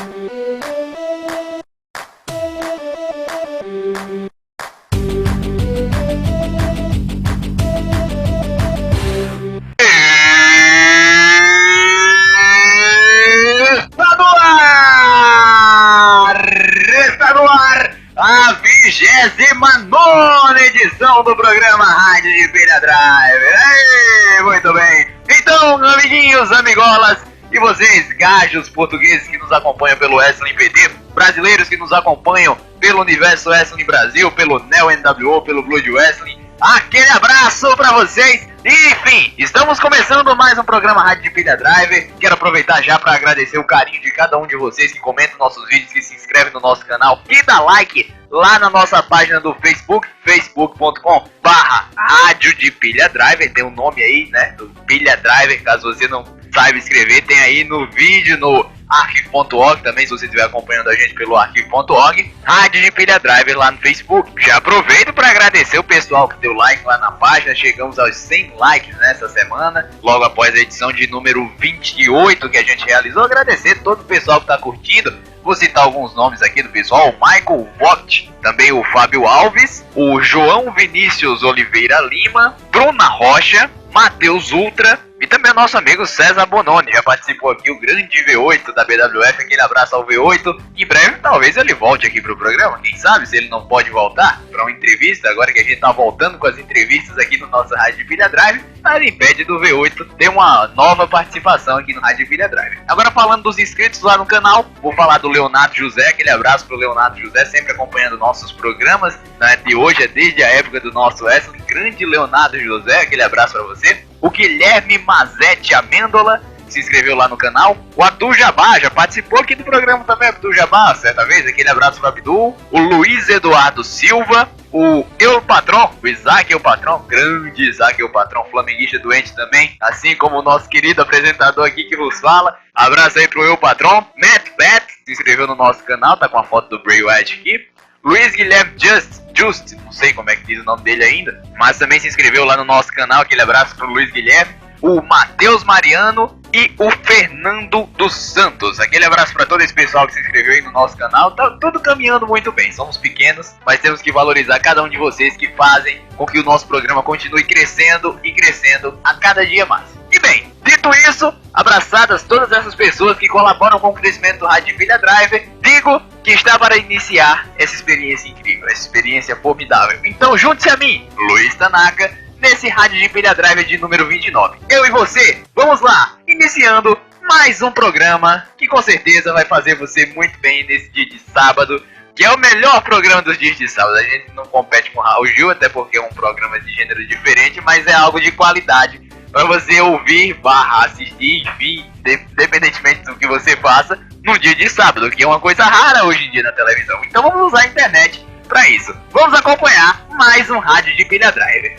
29ª edição do programa Rádio de Pilha Driver. Muito bem. Então, amiguinhos, amigolas e vocês, gajos portugueses que nos acompanham pelo Wrestling PT, brasileiros que nos acompanham pelo Universo Wrestling Brasil, pelo Neo NWO, pelo Blood Wrestling, aquele abraço pra vocês. Enfim, estamos começando mais um programa Rádio de Pilha Driver. Quero aproveitar já para agradecer o carinho de cada um de vocês que comentam nossos vídeos, que se inscreve no nosso canal e dá like lá na nossa página do Facebook, facebook.com/Rádio de Pilha Driver. Tem um nome aí, né, do Pilha Driver, caso você não saiba escrever, tem aí no vídeo, no arquivo.org também, se você estiver acompanhando a gente pelo arquivo.org, Rádio de Pilha Driver lá no Facebook. Já aproveito para agradecer o pessoal que deu like lá na página. Chegamos aos 100 likes nessa semana, logo após a edição de número 28 que a gente realizou. Agradecer todo o pessoal que está curtindo. Vou citar alguns nomes aqui do pessoal: o Michael Vogt, também o Fábio Alves, o João Vinícius Oliveira Lima, Bruna Rocha, Matheus Ultra e também o nosso amigo César Bononi. Já participou aqui o grande V8 da BWF. Aquele abraço ao V8. Em breve talvez ele volte aqui pro programa. Quem sabe se ele não pode voltar para uma entrevista, agora que a gente tá voltando com as entrevistas aqui no nosso Rádio de Pilha Drive. Nada impede do V8 ter uma nova participação aqui no Rádio de Pilha Drive. Agora, falando dos inscritos lá no canal, vou falar do Leonardo José. Aquele abraço pro Leonardo José, sempre acompanhando nossos programas, né, de hoje, desde a época do nosso wrestling. Grande Leonardo José, aquele abraço para você. O Guilherme Mazetti Amêndola se inscreveu lá no canal. O Abdul Jabá já participou aqui do programa também, Abdul Jabá, certa vez. Aquele abraço para Abdul. O Luiz Eduardo Silva. O Eu Patrão, o Isaac Eu Patrão, grande Isaac Eu Patrão, flamenguista doente também, assim como o nosso querido apresentador aqui que vos fala. Abraço aí pro Eu Patrão. Matt Pat se inscreveu no nosso canal, tá com a foto do Bray Wyatt aqui. Luiz Guilherme Just, não sei como é que diz o nome dele ainda, mas também se inscreveu lá no nosso canal. Aquele abraço pro Luiz Guilherme. O Matheus Mariano e o Fernando dos Santos. Aquele abraço para todo esse pessoal que se inscreveu aí no nosso canal. Tá tudo caminhando muito bem. Somos pequenos, mas temos que valorizar cada um de vocês que fazem com que o nosso programa continue crescendo e crescendo a cada dia mais. E bem, dito isso, abraçadas todas essas pessoas que colaboram com o crescimento do Rádio de Pilha Driver, digo que está para iniciar essa experiência incrível, essa experiência formidável. Então junte-se a mim, Luiz Tanaka, nesse Rádio de Pilha Driver de número 29. Eu e você, vamos lá, iniciando mais um programa que com certeza vai fazer você muito bem nesse dia de sábado, que é o melhor programa dos dias de sábado. A gente não compete com o Raul Gil, até porque é um programa de gênero diferente, mas é algo de qualidade para você ouvir, assistir, enfim, independentemente do que você faça no dia de sábado, que é uma coisa rara hoje em dia na televisão. Então vamos usar a internet para isso. Vamos acompanhar mais um Rádio de Pilha Driver.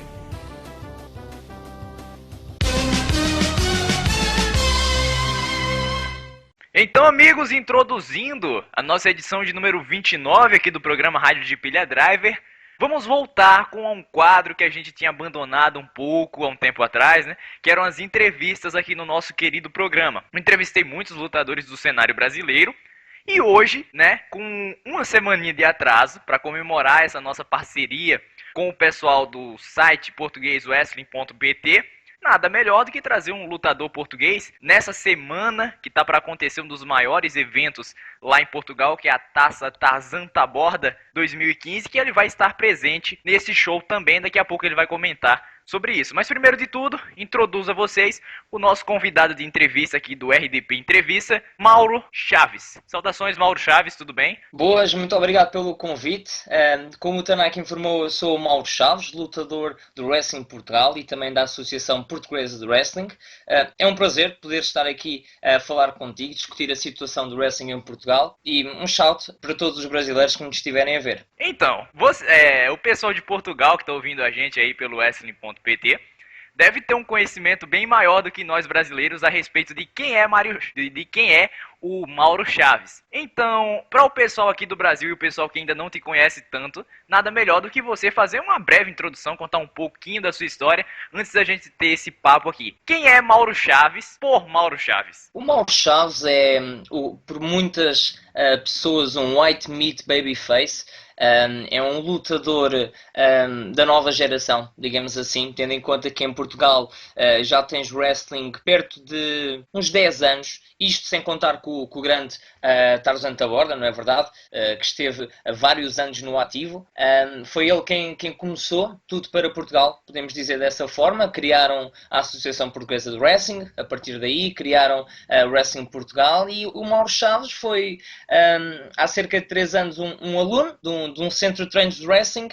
Então, amigos, introduzindo a nossa edição de número 29 aqui do programa Rádio de Pilha Driver, vamos voltar com um quadro que a gente tinha abandonado um pouco há um tempo atrás, né? Que eram as entrevistas aqui no nosso querido programa. Eu entrevistei muitos lutadores do cenário brasileiro e hoje, né, com uma semaninha de atraso para comemorar essa nossa parceria com o pessoal do site portugueswrestling.pt, nada melhor do que trazer um lutador português nessa semana que tá para acontecer um dos maiores eventos lá em Portugal, que é a Taça Tarzan Taborda 2015, que ele vai estar presente nesse show também. Daqui a pouco ele vai comentar sobre isso. Mas primeiro de tudo, introduzo a vocês o nosso convidado de entrevista aqui do RDP Entrevista, Mauro Chaves. Saudações, Mauro Chaves, tudo bem? Boas, muito obrigado pelo convite. Como o Tanaka informou, eu sou o Mauro Chaves, lutador do Wrestling Portugal e também da Associação Portuguesa de Wrestling. É um prazer poder estar aqui a falar contigo, discutir a situação do wrestling em Portugal e um shout para todos os brasileiros que nos estiverem a ver. Então, o pessoal de Portugal que está ouvindo a gente aí pelo wrestling.pt deve ter um conhecimento bem maior do que nós brasileiros a respeito de quem é o Mauro Chaves. Então, para o pessoal aqui do Brasil e o pessoal que ainda não te conhece tanto, nada melhor do que você fazer uma breve introdução, contar um pouquinho da sua história, antes da gente ter esse papo aqui. Quem é Mauro Chaves por Mauro Chaves? O Mauro Chaves é, por muitas pessoas, um white meat babyface. É um lutador da nova geração, digamos assim, tendo em conta que em Portugal já tens wrestling perto de uns 10 anos, isto sem contar com o grande Tarzan Taborda, não é verdade? Que esteve há vários anos no ativo. Foi ele quem começou tudo para Portugal, podemos dizer dessa forma. Criaram a Associação Portuguesa de Wrestling, a partir daí criaram Wrestling Portugal, e o Mauro Chaves foi há cerca de 3 anos um aluno de um centro de treinos de wrestling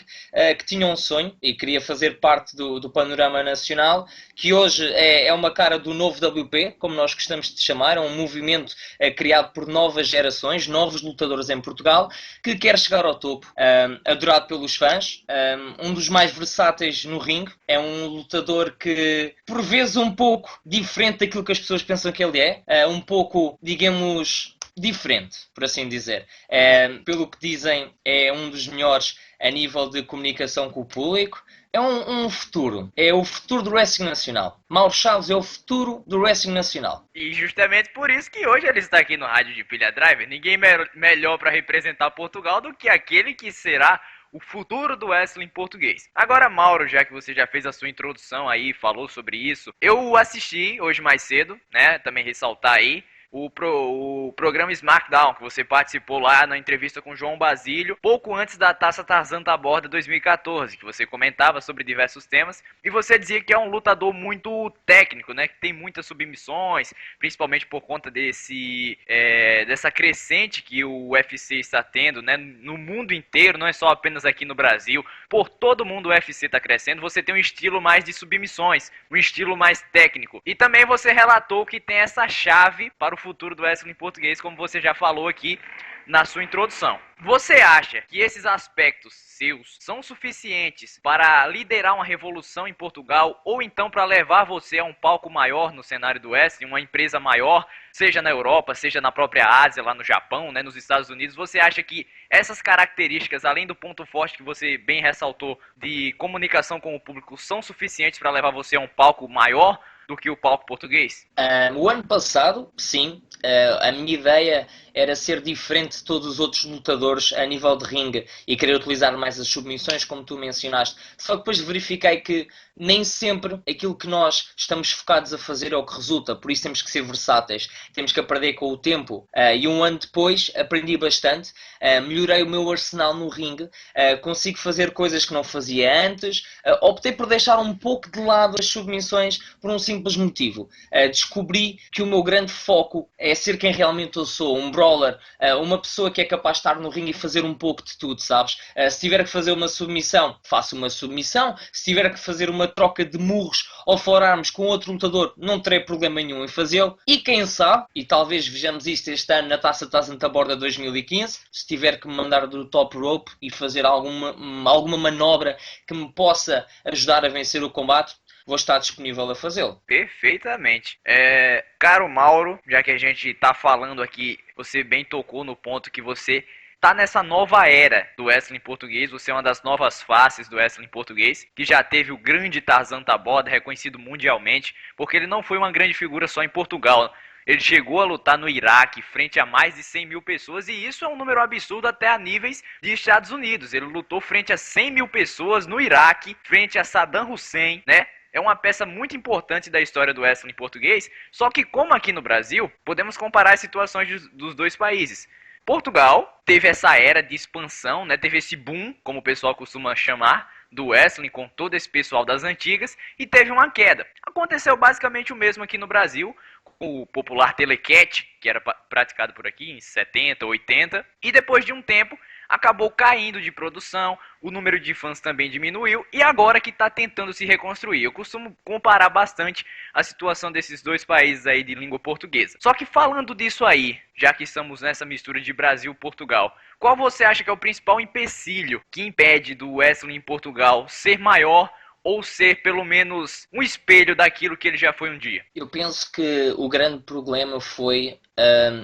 que tinha um sonho e queria fazer parte do panorama nacional, que hoje é uma cara do novo WP, como nós gostamos de chamar. É um movimento criado por novas gerações, novos lutadores em Portugal, que quer chegar ao topo, adorado pelos fãs, um dos mais versáteis no ringue. É um lutador que, por vezes, um pouco diferente daquilo que as pessoas pensam que ele é, um pouco, digamos, diferente, por assim dizer. Pelo que dizem, é um dos melhores a nível de comunicação com o público. É um futuro. É o futuro do wrestling nacional. Mauro Chaves é o futuro do wrestling nacional. E justamente por isso que hoje ele está aqui no Rádio de Pilha Driver. Ninguém melhor para representar Portugal do que aquele que será o futuro do wrestling português. Agora, Mauro, já que você já fez a sua introdução aí, falou sobre isso, eu assisti hoje mais cedo, né? Também ressaltar aí o programa SmackDown, que você participou lá na entrevista com João Basílio, pouco antes da Taça Tarzan Taborda 2014, que você comentava sobre diversos temas, e você dizia que é um lutador muito técnico, né, que tem muitas submissões, principalmente por conta dessa crescente que o UFC está tendo, né, no mundo inteiro, não é só apenas aqui no Brasil. Por todo mundo o UFC está crescendo. Você tem um estilo mais de submissões, um estilo mais técnico, e também você relatou que tem essa chave para o futuro do wrestling português, como você já falou aqui na sua introdução. Você acha que esses aspectos seus são suficientes para liderar uma revolução em Portugal, ou então para levar você a um palco maior no cenário do wrestling, uma empresa maior, seja na Europa, seja na própria Ásia, lá no Japão, né, nos Estados Unidos? Você acha que essas características, além do ponto forte que você bem ressaltou de comunicação com o público, são suficientes para levar você a um palco maior do que o palco português? O ano passado, sim, a minha ideia era ser diferente de todos os outros lutadores a nível de ringue e querer utilizar mais as submissões, como tu mencionaste. Só que depois verifiquei que nem sempre aquilo que nós estamos focados a fazer é o que resulta, por isso temos que ser versáteis, temos que aprender com o tempo. E um ano depois aprendi bastante, melhorei o meu arsenal no ringue, consigo fazer coisas que não fazia antes, optei por deixar um pouco de lado as submissões por um simples motivo. Descobri que o meu grande foco é ser quem realmente eu sou, um brawler, uma pessoa que é capaz de estar no ringue e fazer um pouco de tudo, sabes? Se tiver que fazer uma submissão, faço uma submissão. Se tiver que fazer uma troca de murros ou forearms com outro lutador, não terei problema nenhum em fazê-lo. E quem sabe, e talvez vejamos isto este ano na Taça Tarzan Taborda 2015, se tiver que me mandar do top rope e fazer alguma manobra que me possa ajudar a vencer o combate, vou estar disponível a fazê-lo. Perfeitamente. Caro Mauro, já que a gente está falando aqui, você bem tocou no ponto que você tá nessa nova era do wrestling português. Você é uma das novas faces do wrestling português, que já teve o grande Tarzan Taborda, reconhecido mundialmente, porque ele não foi uma grande figura só em Portugal. Ele chegou a lutar no Iraque, frente a mais de 100 mil pessoas, e isso é um número absurdo até a níveis de Estados Unidos. Ele lutou frente a 100 mil pessoas no Iraque, frente a Saddam Hussein, né? É uma peça muito importante da história do wrestling português, só que como aqui no Brasil, podemos comparar as situações dos dois países. Portugal teve essa era de expansão, né? Teve esse boom, como o pessoal costuma chamar, do wrestling com todo esse pessoal das antigas, e teve uma queda. Aconteceu basicamente o mesmo aqui no Brasil, com o popular telequete, que era praticado por aqui em 70, 80, e depois de um tempo acabou caindo de produção, o número de fãs também diminuiu, e agora que está tentando se reconstruir. Eu costumo comparar bastante a situação desses dois países aí de língua portuguesa. Só que falando disso aí, já que estamos nessa mistura de Brasil e Portugal, qual você acha que é o principal empecilho que impede do wrestling em Portugal ser maior ou ser pelo menos um espelho daquilo que ele já foi um dia? Eu penso que o grande problema foi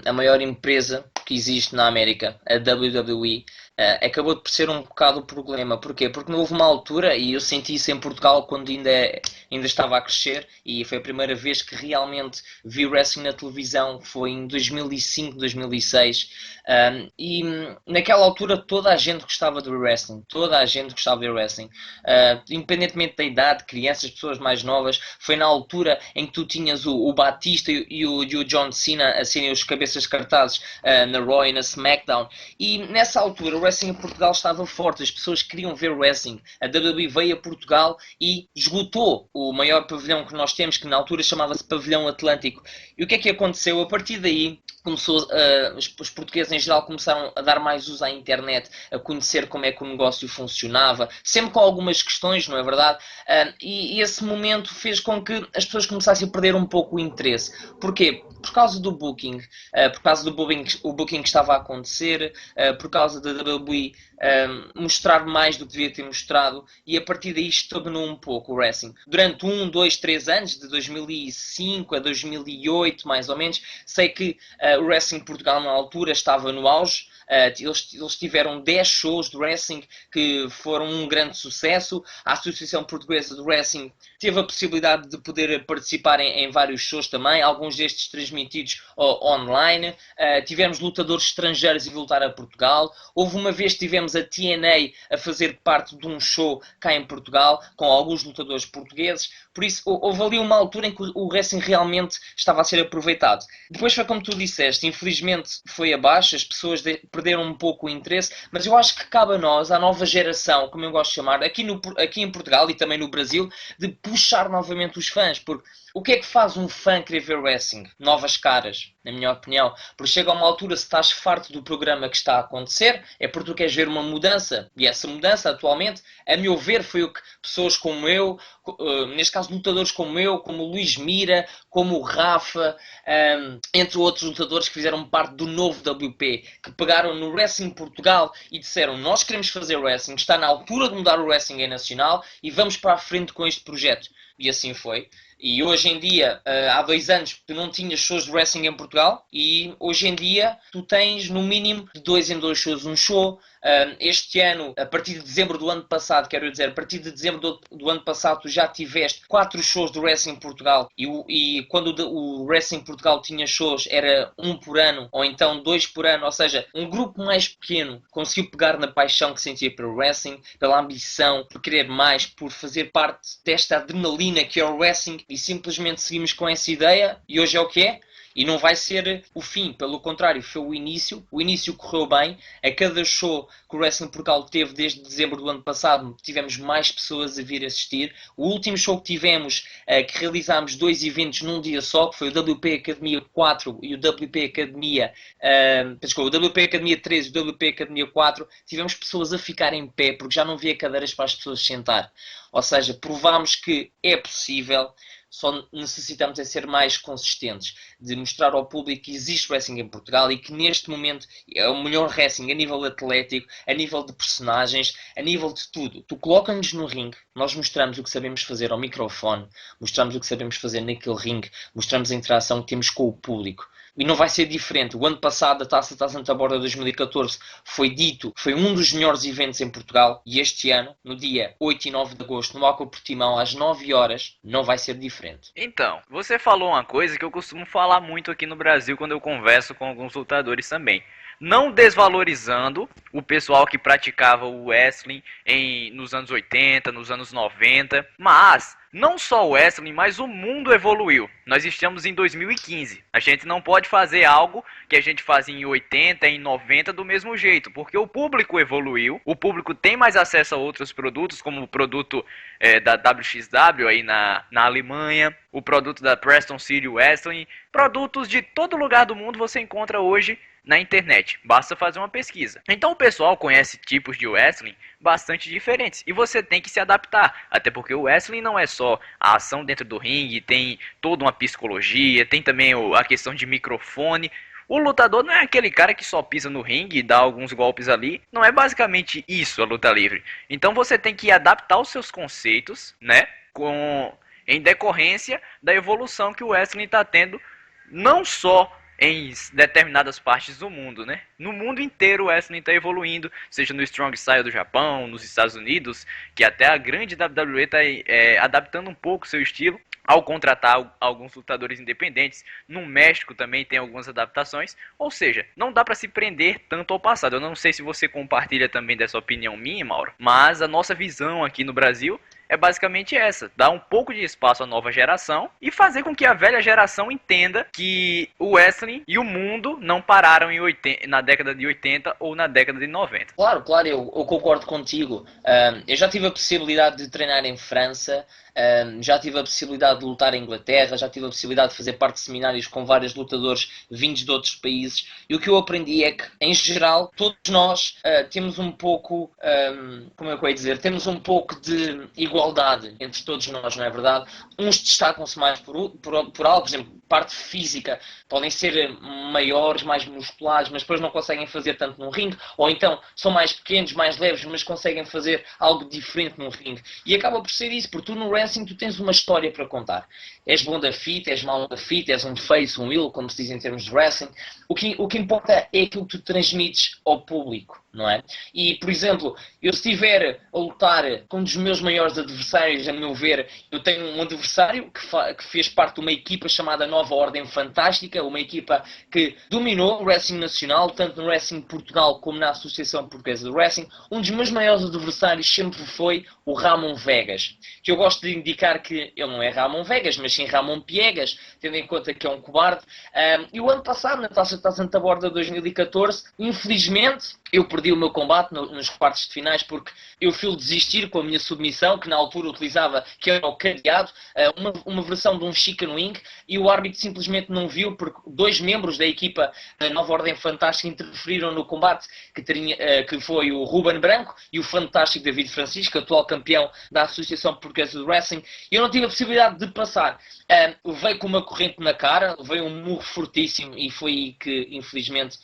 a maior empresa que existe na América, a WWE, acabou de ser um bocado o problema. Porquê? Porque não houve uma altura, e eu senti isso em Portugal quando ainda estava a crescer, e foi a primeira vez que realmente vi wrestling na televisão, foi em 2005, 2006, e naquela altura toda a gente gostava de wrestling, toda a gente gostava de wrestling, independentemente da idade, crianças, pessoas mais novas. Foi na altura em que tu tinhas o Batista e o John Cena a serem os cabeças de cartazes na Raw e na SmackDown, e nessa altura o wrestling em Portugal estava forte, as pessoas queriam ver wrestling. A WWE veio a Portugal e esgotou o maior pavilhão que nós temos, que na altura chamava-se Pavilhão Atlântico. E o que é que aconteceu? A partir daí começou, os portugueses em geral começaram a dar mais uso à internet, a conhecer como é que o negócio funcionava, sempre com algumas questões, não é verdade? E esse momento fez com que as pessoas começassem a perder um pouco o interesse. Porquê? Por causa do booking, o booking que estava a acontecer, por causa da WWE mostrar mais do que devia ter mostrado, e a partir daí estagnou um pouco o wrestling. Durante 1, 2, 3 anos, de 2005 a 2008 mais ou menos, sei que o wrestling de Portugal na altura estava no auge. Eles tiveram 10 shows de wrestling que foram um grande sucesso. A Associação Portuguesa de Wrestling teve a possibilidade de poder participar em vários shows também, alguns destes transmitidos online. Tivemos lutadores estrangeiros a voltar a Portugal. Houve uma vez que tivemos a TNA a fazer parte de um show cá em Portugal, com alguns lutadores portugueses. Por isso, houve ali uma altura em que o wrestling realmente estava a ser aproveitado. Depois foi como tu disseste, infelizmente foi abaixo, as pessoas perderam um pouco o interesse, mas eu acho que cabe a nós, à nova geração, como eu gosto de chamar, aqui em Portugal e também no Brasil, de puxar novamente os fãs, porque o que é que faz um fã querer ver wrestling? Novas caras, na minha opinião. Porque chega a uma altura, se estás farto do programa que está a acontecer, é porque tu queres ver uma mudança. E essa mudança, atualmente, a meu ver, foi o que pessoas como eu, neste caso lutadores como eu, como o Luís Mira, como o Rafa, entre outros lutadores que fizeram parte do novo WP, que pegaram no Wrestling Portugal e disseram: nós queremos fazer wrestling, está na altura de mudar o wrestling em nacional e vamos para a frente com este projeto. E assim foi. E hoje em dia, há 2 anos, tu não tinhas shows de wrestling em Portugal, e hoje em dia tu tens no mínimo de 2 em 2 shows um show. Este ano, a partir de dezembro do ano passado, quero dizer, a partir de dezembro do ano passado, tu já tiveste 4 shows de wrestling em Portugal, e quando o wrestling Portugal tinha shows era 1 por ano, ou então 2 por ano, ou seja, um grupo mais pequeno conseguiu pegar na paixão que sentia pelo wrestling, pela ambição, por querer mais, por fazer parte desta adrenalina que é o wrestling, e simplesmente seguimos com essa ideia, e hoje é o que é. E não vai ser o fim, pelo contrário, foi o início. O início correu bem. A cada show que o Wrestling Portugal teve desde dezembro do ano passado, tivemos mais pessoas a vir assistir. O último show que tivemos, que realizámos 2 eventos num dia só, que foi o WP Academia 4 e o WP Academia... desculpa, o WP Academia 3 e o WP Academia 4, tivemos pessoas a ficar em pé, porque já não havia cadeiras para as pessoas sentar. Ou seja, provámos que é possível. Só necessitamos é ser mais consistentes, de mostrar ao público que existe wrestling em Portugal e que neste momento é o melhor wrestling a nível atlético, a nível de personagens, a nível de tudo. Tu colocas-nos no ringue, nós mostramos o que sabemos fazer ao microfone, mostramos o que sabemos fazer naquele ringue, mostramos a interação que temos com o público. E não vai ser diferente. O ano passado, a Taça da Santa Borda 2014 foi um dos melhores eventos em Portugal, e este ano, no dia 8 e 9 de agosto, no Álcool Portimão, às 9 horas, não vai ser diferente. Então, você falou uma coisa que eu costumo falar muito aqui no Brasil quando eu converso com alguns lutadores também. Não desvalorizando o pessoal que praticava o wrestling nos anos 80, nos anos 90, mas não só o wrestling, mas o mundo evoluiu. Nós estamos em 2015. A gente não pode fazer algo que a gente fazia em 80, em 90 do mesmo jeito, porque o público evoluiu, o público tem mais acesso a outros produtos, como o produto da WXW aí na Alemanha, o produto da Preston City Wrestling, produtos de todo lugar do mundo você encontra hoje na internet, basta fazer uma pesquisa. Então o pessoal conhece tipos de wrestling bastante diferentes e você tem que se adaptar, até porque o wrestling não é só a ação dentro do ringue, tem toda uma psicologia, tem também a questão de microfone. O lutador não é aquele cara que só pisa no ringue e dá alguns golpes ali. Não é basicamente isso a luta livre. Então você tem que adaptar os seus conceitos, né? Em decorrência da evolução que o wrestling está tendo, não só em determinadas partes do mundo, né? No mundo inteiro o wrestling está evoluindo, seja no Strong Style do Japão, nos Estados Unidos, que até a grande WWE está adaptando um pouco o seu estilo ao contratar alguns lutadores independentes. No México também tem algumas adaptações, ou seja, não dá para se prender tanto ao passado. Eu não sei se você compartilha também dessa opinião minha, Mauro, mas a nossa visão aqui no Brasil é basicamente essa: dar um pouco de espaço à nova geração e fazer com que a velha geração entenda que o wrestling e o mundo não pararam na década de 80 ou na década de 90. Claro, eu concordo contigo. Eu já tive a possibilidade de treinar em França, já tive a possibilidade de lutar em Inglaterra, já tive a possibilidade de fazer parte de seminários com vários lutadores vindos de outros países, e o que eu aprendi é que, em geral, todos nós temos um pouco, como é que eu ia dizer, temos um pouco de igualdade entre todos nós, não é verdade? Uns destacam-se mais por algo, por exemplo, parte física, podem ser maiores, mais musculados, mas depois não conseguem fazer tanto num ringue, ou então são mais pequenos, mais leves, mas conseguem fazer algo diferente num ringue. E acaba por ser isso, porque tu no wrestling tu tens uma história para contar. És bom da fita, és mau da fita, és um face, um heel, como se diz em termos de wrestling. O que importa é aquilo que tu transmites ao público, não é? E, por exemplo, eu se estiver a lutar com um dos meus maiores adversários, a meu ver, eu tenho um adversário que fez parte de uma equipa chamada Nova Ordem Fantástica, uma equipa que dominou o wrestling nacional, tanto no wrestling de Portugal como na Associação Portuguesa de Wrestling. Um dos meus maiores adversários sempre foi o Ramon Vegas, que eu gosto de indicar que ele não é Ramon Vegas, mas sim Ramon Piegas, tendo em conta que é um cobarde. E o ano passado, na Taça de Santa Borda 2014, infelizmente, eu perdi o meu combate nos quartos de finais porque eu fui desistir com a minha submissão, que na altura utilizava, que era o cadeado, uma versão de um chicken wing, e o árbitro simplesmente não viu porque dois membros da equipa da Nova Ordem Fantástica interferiram no combate, que foi o Ruben Branco e o fantástico David Francisco, atual campeão da Associação Portuguesa de Wrestling. Eu não tive a possibilidade de passar. Veio com uma corrente na cara, veio um murro fortíssimo, e foi aí que, infelizmente,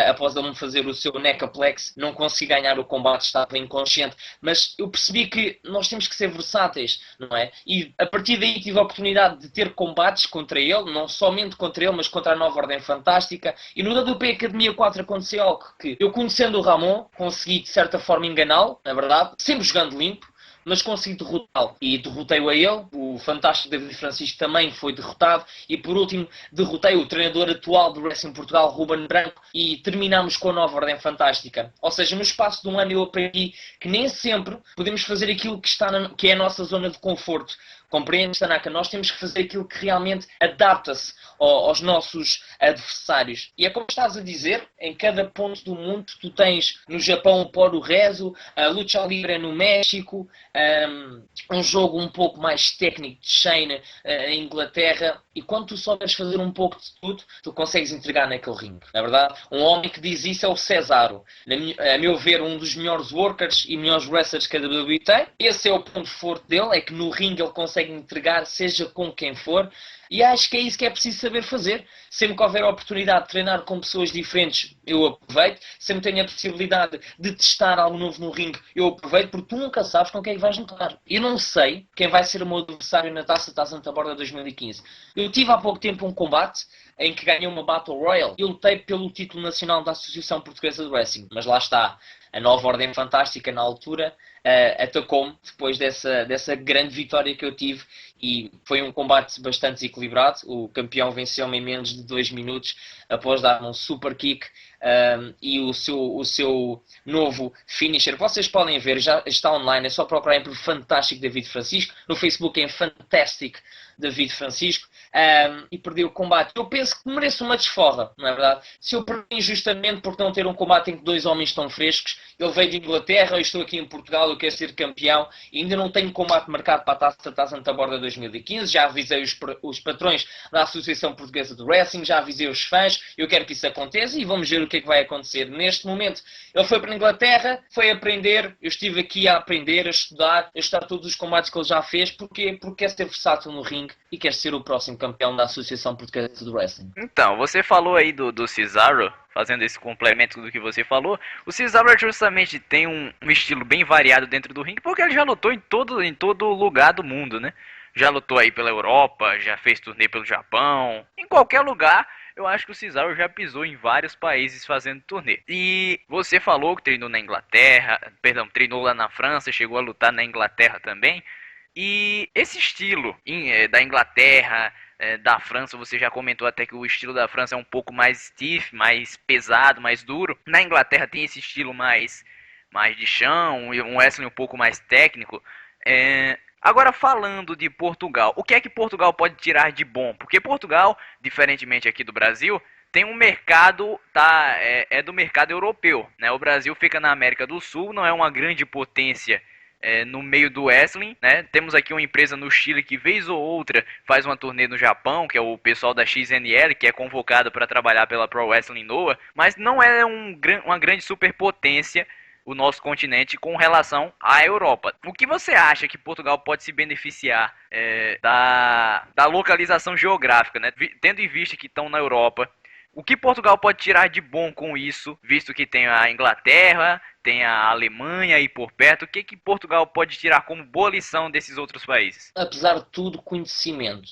após ele me fazer o seu neckaplex, não consegui ganhar o combate, estava inconsciente. Mas eu percebi que nós temos que ser versáteis, não é? E a partir daí tive a oportunidade de ter combates contra ele, não somente contra ele, mas contra a Nova Ordem Fantástica. E no WP Academia 4 aconteceu algo que eu, conhecendo o Ramon, consegui de certa forma enganá-lo, na verdade, sempre jogando limpo, mas consegui derrotá-lo. E derrotei-o a ele, o fantástico David Francisco também foi derrotado, e por último derrotei o treinador atual do Wrestling Portugal, Ruben Branco, e terminamos com a Nova Ordem Fantástica. Ou seja, no espaço de um ano eu aprendi que nem sempre podemos fazer aquilo que é a nossa zona de conforto. Compreendes, Tanaka? Nós temos que fazer aquilo que realmente adapta-se aos nossos adversários. E é como estás a dizer, em cada ponto do mundo, tu tens no Japão o Poro Rezo, a lucha livre no México, um jogo um pouco mais técnico de Shane em Inglaterra, e quando tu souberes fazer um pouco de tudo, tu consegues entregar naquele ringue. Na verdade, um homem que diz isso é o Cesaro. A meu ver, um dos melhores workers e melhores wrestlers que a WWE tem. Esse é o ponto forte dele, é que no ringue ele consegue entregar, seja com quem for. E acho que é isso que é preciso saber fazer. Sempre que houver a oportunidade de treinar com pessoas diferentes, eu aproveito. Sempre tenho a possibilidade de testar algo novo no ringue, eu aproveito, porque tu nunca sabes com quem é que vais lutar. Eu não sei quem vai ser o meu adversário na Taça da Santa Borda 2015. Eu tive há pouco tempo um combate em que ganhei uma Battle Royale. Eu lutei pelo título nacional da Associação Portuguesa de Wrestling. Mas lá está, a Nova Ordem Fantástica na altura atacou-me depois dessa grande vitória que eu tive, e foi um combate bastante desequilibrado. O campeão venceu-me em menos de 2 minutos após dar um super kick, e o seu novo finisher, vocês podem ver, já está online, é só procurarem por Fantástico David Francisco, no Facebook é Fantastic David Francisco, e perdeu o combate. Eu penso que mereço uma desforra, não é verdade? Se eu perdi injustamente por não ter um combate em que dois homens estão frescos, ele veio de Inglaterra, eu estou aqui em Portugal, eu quero ser campeão, e ainda não tenho combate marcado para a Taça da Santa Borda 2015, já avisei os patrões da Associação Portuguesa de Wrestling, já avisei os fãs, eu quero que isso aconteça, e vamos ver o que é que vai acontecer. Neste momento, ele foi para a Inglaterra, foi aprender, eu estive aqui a aprender, a estudar todos os combates que ele já fez. Porquê? Porque quer ser versátil no ringue, Wrestling e quer ser o próximo campeão da Associação Portuguesa do Wrestling. Então, você falou aí do Cesaro, fazendo esse complemento do que você falou. O Cesaro justamente tem um estilo bem variado dentro do ringue, porque ele já lutou em todo lugar do mundo, né? Já lutou aí pela Europa, já fez turnê pelo Japão, em qualquer lugar. Eu acho que o Cesaro já pisou em vários países fazendo turnê. E você falou que treinou na Inglaterra, treinou lá na França, chegou a lutar na Inglaterra também. E esse estilo da Inglaterra, da França, você já comentou até que o estilo da França é um pouco mais stiff, mais pesado, mais duro. Na Inglaterra tem esse estilo mais de chão, um wrestling um pouco mais técnico. Agora falando de Portugal, o que é que Portugal pode tirar de bom? Porque Portugal, diferentemente aqui do Brasil, tem um mercado, é do mercado europeu, né? O Brasil fica na América do Sul, não é uma grande potência no meio do wrestling, né? Temos aqui uma empresa no Chile que vez ou outra faz uma turnê no Japão, que é o pessoal da XNL, que é convocado para trabalhar pela Pro Wrestling Noah, mas não é uma grande superpotência o nosso continente com relação à Europa. O que você acha que Portugal pode se beneficiar da localização geográfica, né? Tendo em vista que estão na Europa, o que Portugal pode tirar de bom com isso, visto que tem a Inglaterra, tem a Alemanha aí por perto? O que Portugal pode tirar como boa lição desses outros países? Apesar de tudo, conhecimento.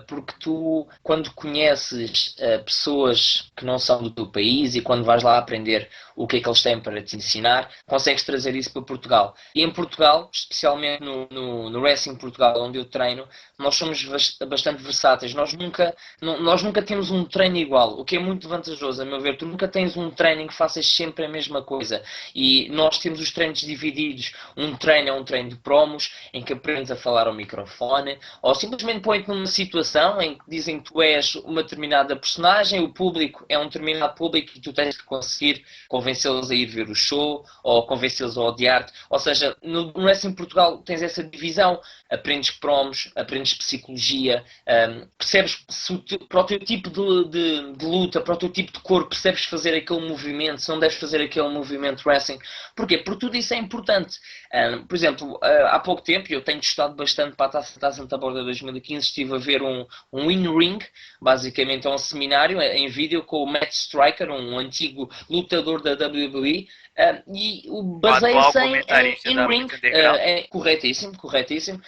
Porque tu, quando conheces pessoas que não são do teu país e quando vais lá aprender o que é que eles têm para te ensinar, consegues trazer isso para Portugal. E em Portugal, especialmente no Wrestling Portugal, onde eu treino, nós somos bastante versáteis. Nós nunca temos um treino igual, o que é muito vantajoso, a meu ver. Tu nunca tens um treino que faças sempre a mesma coisa. E nós temos os treinos divididos. Um treino é um treino de promos, em que aprendes a falar ao microfone, ou simplesmente põe-te numa situação em que dizem que tu és uma determinada personagem, o público é um determinado público e tu tens que conseguir convencê-los a ir ver o show, ou convencê-los a odiar-te. Ou seja, no Wrestling Portugal tens essa divisão, aprendes promos, aprendes psicologia, percebes para o teu tipo de luta, para o teu tipo de corpo, percebes fazer aquele movimento, se não deves fazer aquele movimento wrestling. Porquê? Porque tudo isso é importante. Por exemplo, há pouco tempo, eu tenho estudado bastante para a Taça Santa Borda 2015, estive a ver um in-ring, basicamente é um seminário em vídeo com o Matt Striker, um antigo lutador da WWE, e baseia-se em in-ring, corretíssimo.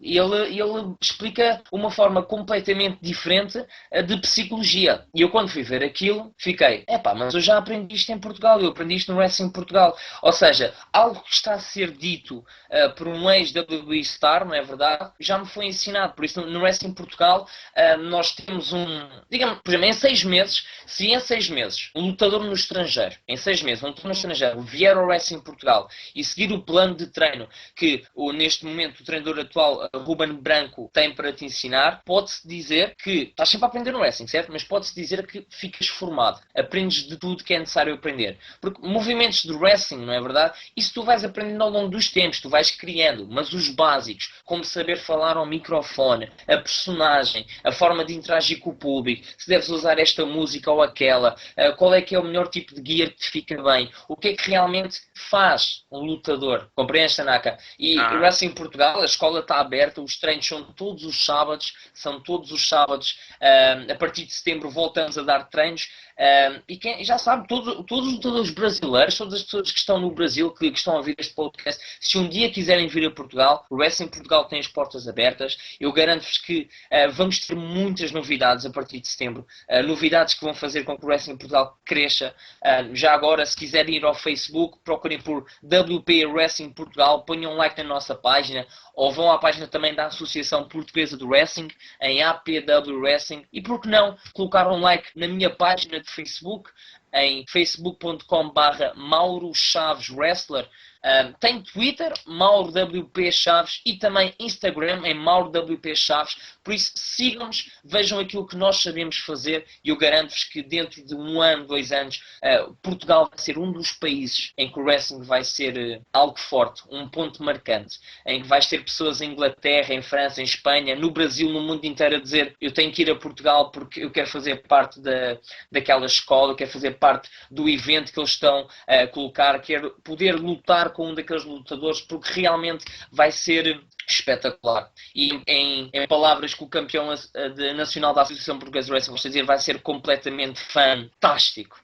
E ele explica uma forma completamente diferente de psicologia. E eu quando fui ver aquilo, fiquei, mas eu já aprendi isto em Portugal, eu aprendi isto no Wrestling em Portugal. Ou seja, algo que está a ser dito por um ex-WWE star, não é verdade? Já me foi ensinado. Por isso, no Wrestling em Portugal, nós temos digamos, por exemplo, em 6 meses, se em 6 meses, um lutador no estrangeiro, no estrangeiro, vier ao Wrestling em Portugal e seguir o plano de treino que neste momento o treinador atual, Ruben Branco, tem para te ensinar, pode-se dizer que estás sempre a aprender no wrestling, certo? Mas pode-se dizer que ficas formado, aprendes de tudo que é necessário aprender. Porque movimentos de wrestling, não é verdade? Isso tu vais aprendendo ao longo dos tempos, tu vais criando, mas os básicos, como saber falar ao microfone, a personagem, a forma de interagir com o público, se deves usar esta música ou aquela, qual é que é o melhor tipo de gear que te fica bem, o que é que realmente faz um lutador, compreendes, Tanaka? E o Wrestling em Portugal, a escola está aberta, os treinos são todos os sábados, a partir de setembro voltamos a dar treinos, e quem já sabe, todos os lutadores brasileiros, todas as pessoas que estão no Brasil, que estão a ouvir este podcast, se um dia quiserem vir a Portugal, o Wrestling em Portugal tem as portas abertas. Eu garanto-vos que vamos ter muitas novidades a partir de setembro, novidades que vão fazer com que o Wrestling em Portugal cresça. Já agora, se quiserem ir ao Facebook, procurem por WP Wrestling Portugal, ponham um like na nossa página, ou vão à página também da Associação Portuguesa do Wrestling, em APW Wrestling, e por que não colocar um like na minha página de Facebook, em facebook.com/Mauro Chaves Wrestler. Tem Twitter, Mauro WP Chaves, e também Instagram, em Mauro WP Chaves. Por isso, sigam-nos, vejam aquilo que nós sabemos fazer, e eu garanto-vos que dentro de 1 ano, 2 anos, Portugal vai ser um dos países em que o wrestling vai ser algo forte, um ponto marcante, em que vais ter pessoas em Inglaterra, em França, em Espanha, no Brasil, no mundo inteiro a dizer: eu tenho que ir a Portugal porque eu quero fazer parte daquela escola, eu quero fazer parte do evento que eles estão a colocar, quero poder lutar com um daqueles lutadores, porque realmente vai ser espetacular. E em palavras que o campeão nacional da Associação Portuguesa de Wrestling, dizer, vai ser completamente fantástico.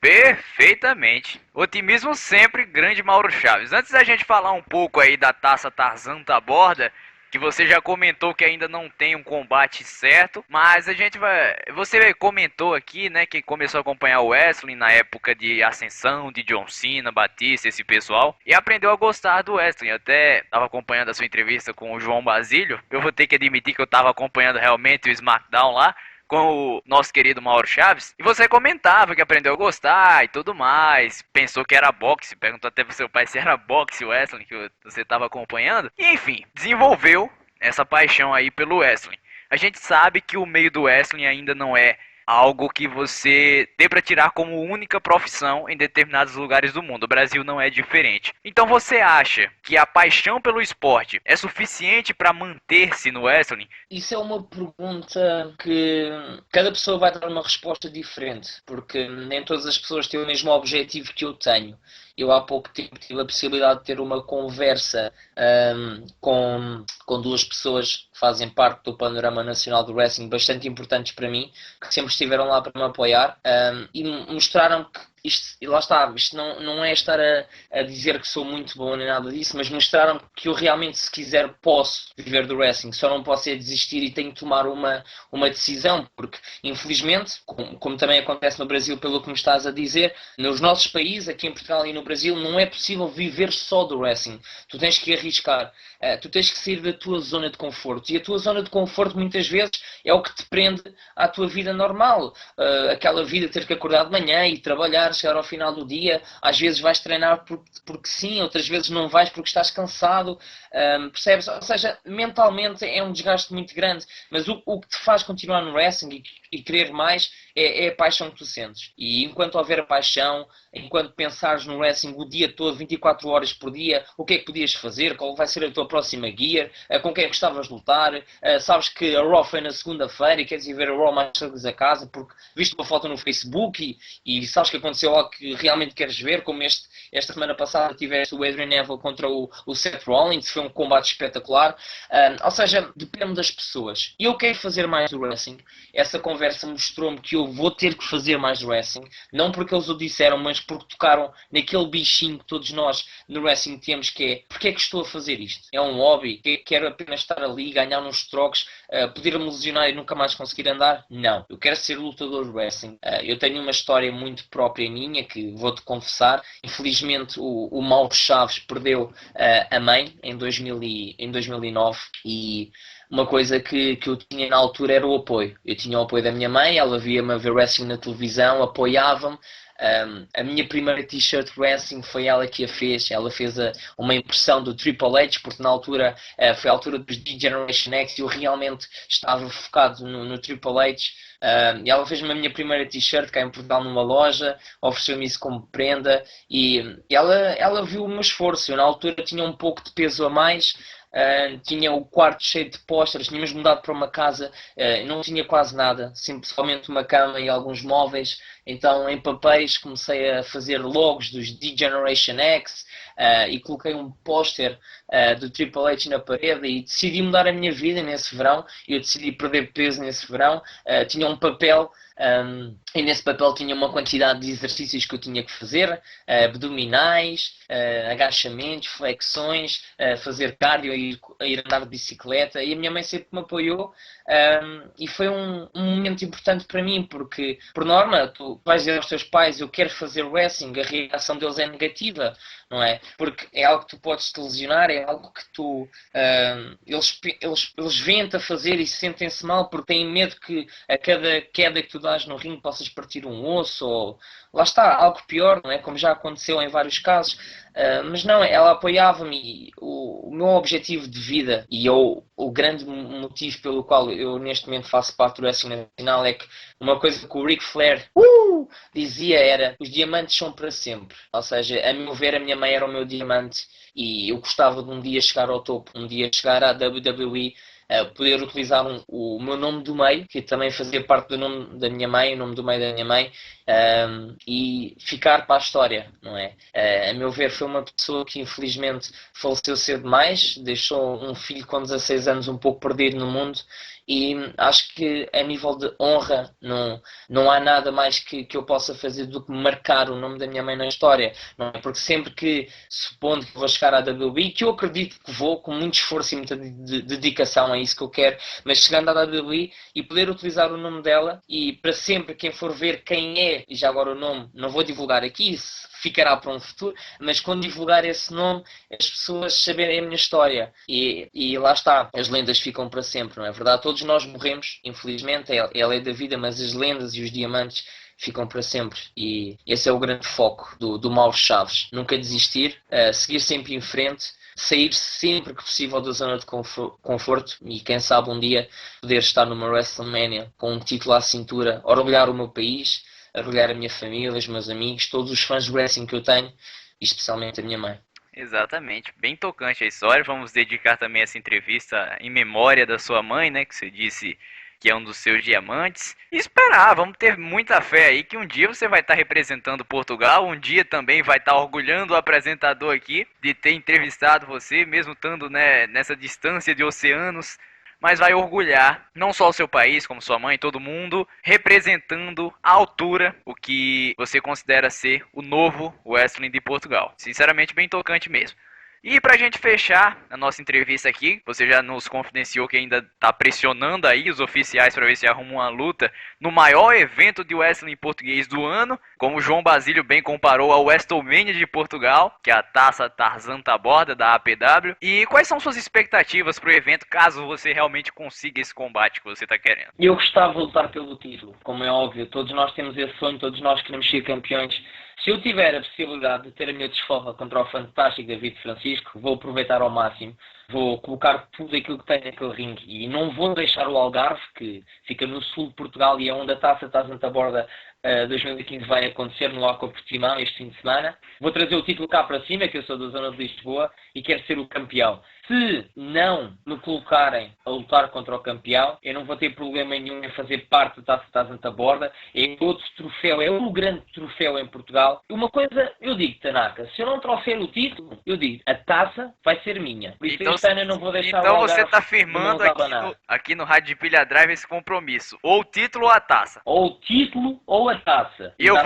Perfeitamente. Otimismo sempre, grande Mauro Chaves. Antes da gente falar um pouco aí da taça Tarzan Taborda, que você já comentou que ainda não tem um combate certo, mas a gente vai... Você comentou aqui, né, que começou a acompanhar o wrestling na época de ascensão, de John Cena, Batista, esse pessoal, e aprendeu a gostar do wrestling. Eu até estava acompanhando a sua entrevista com o João Basílio, eu vou ter que admitir que eu estava acompanhando realmente o SmackDown lá, com o nosso querido Mauro Chaves, e você comentava que aprendeu a gostar e tudo mais, pensou que era boxe, perguntou até pro seu pai se era boxe o wrestling que você estava acompanhando, e enfim, desenvolveu essa paixão aí pelo wrestling. A gente sabe que o meio do wrestling ainda não é algo que você dê para tirar como única profissão em determinados lugares do mundo. O Brasil não é diferente. Então você acha que a paixão pelo esporte é suficiente para manter-se no wrestling? Isso é uma pergunta que cada pessoa vai dar uma resposta diferente, porque nem todas as pessoas têm o mesmo objetivo que eu tenho. Eu há pouco tempo tive a possibilidade de ter uma conversa com duas pessoas que fazem parte do panorama nacional do wrestling, bastante importantes para mim, que sempre estiveram lá para me apoiar, e mostraram que isto não é estar a dizer que sou muito bom nem nada disso, mas mostraram que eu realmente, se quiser, posso viver do wrestling. Só não posso é desistir e tenho que tomar uma decisão, porque infelizmente, como também acontece no Brasil, pelo que me estás a dizer, nos nossos países, aqui em Portugal e no Brasil, não é possível viver só do wrestling. Tu tens que arriscar, tu tens que sair da tua zona de conforto, e a tua zona de conforto muitas vezes é o que te prende à tua vida normal, aquela vida de ter que acordar de manhã e trabalhar, chegar ao final do dia. Às vezes vais treinar porque sim, outras vezes não vais porque estás cansado, percebes? Ou seja, mentalmente é um desgaste muito grande, mas o que te faz continuar no wrestling e querer mais é a paixão que tu sentes. E enquanto houver paixão, enquanto pensares no wrestling o dia todo, 24 horas por dia, o que é que podias fazer, qual vai ser a tua próxima gear, com quem é que gostavas de lutar, sabes que a Raw foi na segunda-feira e queres ir ver a Raw mais cedo a casa porque viste uma foto no Facebook e sabes que aconteceu algo que realmente queres ver, como esta semana passada tiveste o Adrian Neville contra o Seth Rollins, foi um combate espetacular. Ou seja, depende das pessoas. Eu quero fazer mais do wrestling. Essa conversa mostrou-me que eu vou ter que fazer mais do wrestling, não porque eles o disseram, mas porque tocaram naquele bichinho que todos nós no wrestling temos, que é: porque é que estou a fazer isto? É um hobby? Quero apenas estar ali, ganhar uns trocos, poder-me lesionar e nunca mais conseguir andar? Não, eu quero ser lutador de wrestling. Eu tenho uma história muito própria minha, que vou-te confessar. Infelizmente o Mauro Chaves perdeu a mãe em 2009, e uma coisa que eu tinha na altura era o apoio. Eu tinha o apoio da minha mãe, ela via-me a ver wrestling na televisão, apoiava-me. A minha primeira t-shirt wrestling foi ela que a fez. Ela fez uma impressão do Triple H, porque na altura foi a altura dos D-Generation X e eu realmente estava focado no Triple H. E ela fez-me a minha primeira t-shirt cá em Portugal numa loja, ofereceu-me isso como prenda, e ela viu o meu esforço. Eu na altura tinha um pouco de peso a mais. Tinha o quarto cheio de pósteres, tínhamos mudado para uma casa, não tinha quase nada, simplesmente uma cama e alguns móveis. Então em papéis comecei a fazer logos dos D-Generation X, e coloquei um póster do Triple H na parede, e decidi mudar a minha vida nesse verão. Eu decidi perder peso nesse verão. Tinha um papel, e nesse papel tinha uma quantidade de exercícios que eu tinha que fazer: abdominais, agachamentos, flexões, fazer cardio, ir andar de bicicleta. E a minha mãe sempre me apoiou, e foi um momento importante para mim, porque por norma tu vais dizer aos teus pais: eu quero fazer wrestling, a reação deles é negativa, não é? Porque é algo que tu podes te lesionar, é algo que eles veem-te a fazer e sentem-se mal porque têm medo que a cada queda que tu dás no ringue possas partir um osso, ou lá está, algo pior, não é? Como já aconteceu em vários casos. Mas não, ela apoiava-me, e o meu objetivo de vida e o grande motivo pelo qual eu neste momento faço parte do wrestling nacional é que uma coisa que o Ric Flair dizia era: os diamantes são para sempre. Ou seja, a meu ver, a minha mãe era o meu diamante, e eu gostava de um dia chegar ao topo, um dia chegar à WWE, poder utilizar o meu nome do meio, que também fazia parte do nome da minha mãe, o nome do meio da minha mãe, e ficar para a história, não é? A meu ver, foi uma pessoa que infelizmente faleceu cedo demais, deixou um filho com 16 anos um pouco perdido no mundo, e acho que a nível de honra não há nada mais que eu possa fazer do que marcar o nome da minha mãe na história, não é? Porque sempre que, supondo que vou chegar à WWE, que eu acredito que vou, com muito esforço e muita dedicação, é isso que eu quero, mas chegando à WWE e poder utilizar o nome dela, e para sempre quem for ver quem é, e já agora o nome, não vou divulgar aqui, ficará para um futuro, mas quando divulgar esse nome, as pessoas saberem a minha história, e lá está, as lendas ficam para sempre, não é verdade? Todos nós morremos, infelizmente, é a lei da vida, mas as lendas e os diamantes ficam para sempre, e esse é o grande foco do Mauro Chaves, nunca desistir, seguir sempre em frente, sair sempre que possível da zona de conforto e quem sabe um dia poder estar numa WrestleMania com um título à cintura, orgulhar o meu país, orgulhar a minha família, os meus amigos, todos os fãs de wrestling que eu tenho e especialmente a minha mãe. Exatamente, bem tocante a história. Vamos dedicar também essa entrevista em memória da sua mãe, né, que você disse que é um dos seus diamantes. E esperar, vamos ter muita fé aí que um dia você vai estar representando Portugal, um dia também vai estar orgulhando o apresentador aqui de ter entrevistado você, mesmo estando, né, nessa distância de oceanos, mas vai orgulhar não só o seu país, como sua mãe, todo mundo, representando à altura o que você considera ser o novo wrestling de Portugal. Sinceramente, bem tocante mesmo. E pra gente fechar a nossa entrevista aqui, você já nos confidenciou que ainda tá pressionando aí os oficiais para ver se arrumam uma luta no maior evento de wrestling português do ano, como o João Basílio bem comparou ao WrestleMania de Portugal, que é a taça Tarzan Taborda da APW. E quais são suas expectativas pro evento, caso você realmente consiga esse combate que você tá querendo? Eu gostava de lutar pelo título, como é óbvio, todos nós temos esse sonho, todos nós queremos ser campeões. Se eu tiver a possibilidade de ter a minha desforra contra o fantástico David Francisco, vou aproveitar ao máximo, vou colocar tudo aquilo que tenho naquele ringue e não vou deixar o Algarve, que fica no sul de Portugal e é onde a taça Tarzan Taborda 2015 vai acontecer no Laco Portimão este fim de semana. Vou trazer o título cá para cima, que eu sou da zona de Lisboa e quero ser o campeão. Se não me colocarem a lutar contra o campeão, eu não vou ter problema nenhum em fazer parte da taça Tarzan Taborda. É outro troféu, é o grande troféu em Portugal. Uma coisa, eu digo, Tanaka, se eu não trouxer o título, eu digo, a taça vai ser minha. Por isso, este ano eu não vou deixar então o você Algarve está firmando aqui no Rádio de Pilha Drive esse compromisso. Ou o título ou a taça. Ou o título ou a taça. E eu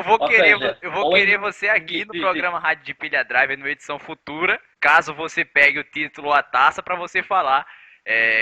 vou querer seja, você aqui no programa Rádio de Pilha Drive, numa edição futura, caso você pegue o título ou a taça, para você falar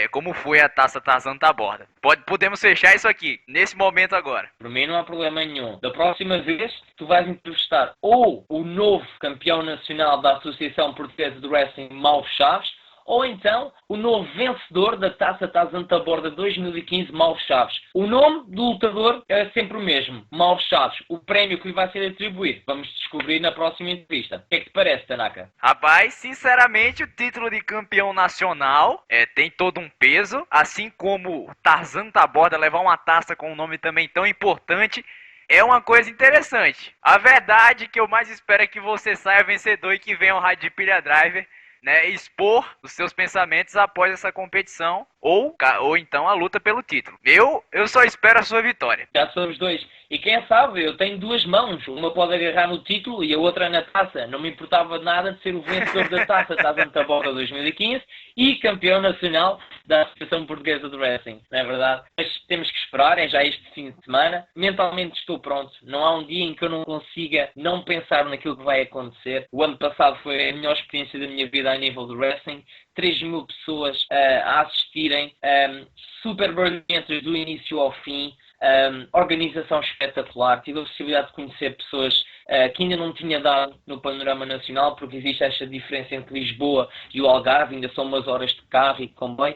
como foi a taça Tarzan Taborda. Podemos fechar isso aqui, nesse momento agora. Por mim não há problema nenhum. Da próxima vez, tu vais entrevistar ou o novo campeão nacional da Associação Portuguesa de Wrestling, Mauro Chaves, ou então o novo vencedor da taça Tarzan Taborda 2015, Mauro Chaves. O nome do lutador é sempre o mesmo, Mauro Chaves. O prémio que lhe vai ser atribuído, vamos descobrir na próxima entrevista. O que é que te parece, Tanaka? Rapaz, sinceramente, o título de campeão nacional tem todo um peso, assim como o Tarzan Taborda levar uma taça com um nome também tão importante. É uma coisa interessante. A verdade que eu mais espero é que você saia vencedor e que venha ao Rádio de Pilha Driver, né, expor os seus pensamentos após essa competição ou então a luta pelo título. Eu só espero a sua vitória. Já somos dois. E quem sabe, eu tenho duas mãos. Uma pode agarrar no título e a outra na taça. Não me importava nada de ser o vencedor da taça Tarzan Taborda 2015 e campeão nacional da Associação Portuguesa de Wrestling. Não é verdade? Mas temos que esperar, é já este fim de semana. Mentalmente estou pronto. Não há um dia em que eu não consiga não pensar naquilo que vai acontecer. O ano passado foi a melhor experiência da minha vida a nível do wrestling. 3.000 pessoas a assistirem, super brilhantes do início ao fim, organização espetacular. Tive a possibilidade de conhecer pessoas que ainda não tinha dado no panorama nacional, porque existe esta diferença entre Lisboa e o Algarve, ainda são umas horas de carro e de comboio.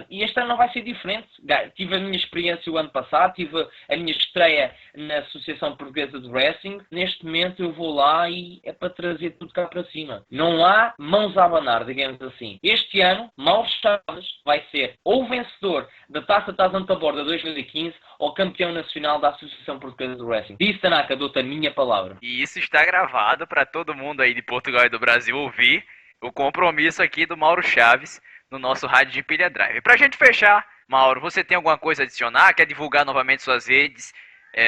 E este ano não vai ser diferente. Tive a minha experiência o ano passado, tive a minha estreia na Associação Portuguesa de Wrestling. Neste momento eu vou lá e é para trazer tudo cá para cima. Não há mãos a abanar, digamos assim. Este ano, Mauro Chaves vai ser ou vencedor da Taça Tarzan Taborda 2015 ou campeão nacional da Associação Portuguesa de Wrestling. Disse, Tanaka, dou-te a minha palavra. E isso está gravado para todo mundo aí de Portugal e do Brasil ouvir o compromisso aqui do Mauro Chaves no nosso Rádio de Pilha Driver. Pra gente fechar, Mauro, você tem alguma coisa a adicionar? Quer divulgar novamente suas redes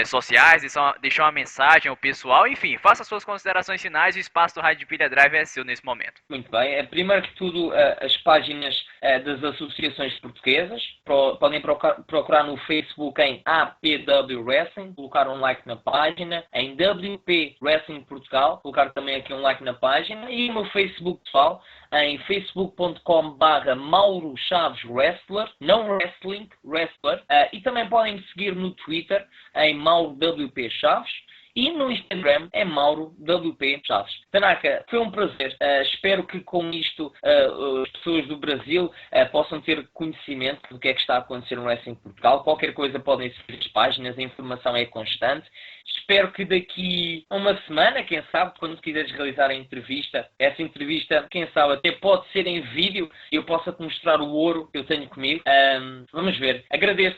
sociais, deixar uma mensagem ao pessoal? Enfim, faça suas considerações finais e o espaço do Rádio de Pilha Driver é seu nesse momento. Muito bem. Primeiro que tudo, as páginas das associações portuguesas. Podem procurar no Facebook em APW Wrestling, colocar um like na página. Em WP Wrestling Portugal, colocar também aqui um like na página. E no Facebook pessoal, em facebook.com/Mauro Chaves Wrestler, não Wrestling, Wrestler. E também podem me seguir no Twitter em Mauro WP Chaves. E no Instagram é Mauro WP Chaves. Tanaka, foi um prazer. Espero que com isto as pessoas do Brasil possam ter conhecimento do que é que está a acontecer no Wrestling Portugal. Qualquer coisa podem seguir as páginas, a informação é constante. Espero que daqui a uma semana, quem sabe, quando quiseres realizar a entrevista, essa entrevista, quem sabe, até pode ser em vídeo e eu possa te mostrar o ouro que eu tenho comigo. Vamos ver. Agradeço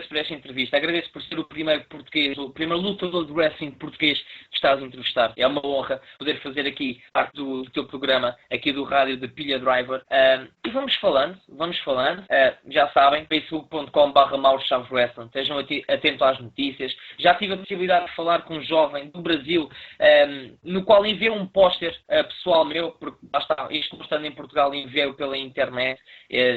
por esta entrevista. Agradeço por ser o primeiro português, o primeiro lutador de wrestling português que estás a entrevistar. É uma honra poder fazer aqui parte do teu programa, aqui do rádio de Pilha Driver. E vamos falando. Já sabem, facebook.com/Mauro Chaves Wrestling. Estejam atentos às notícias. Já tive a possibilidade de falar com um jovem do Brasil, no qual enviei um póster pessoal meu, porque está, isto estando em Portugal, enviei-o pela internet.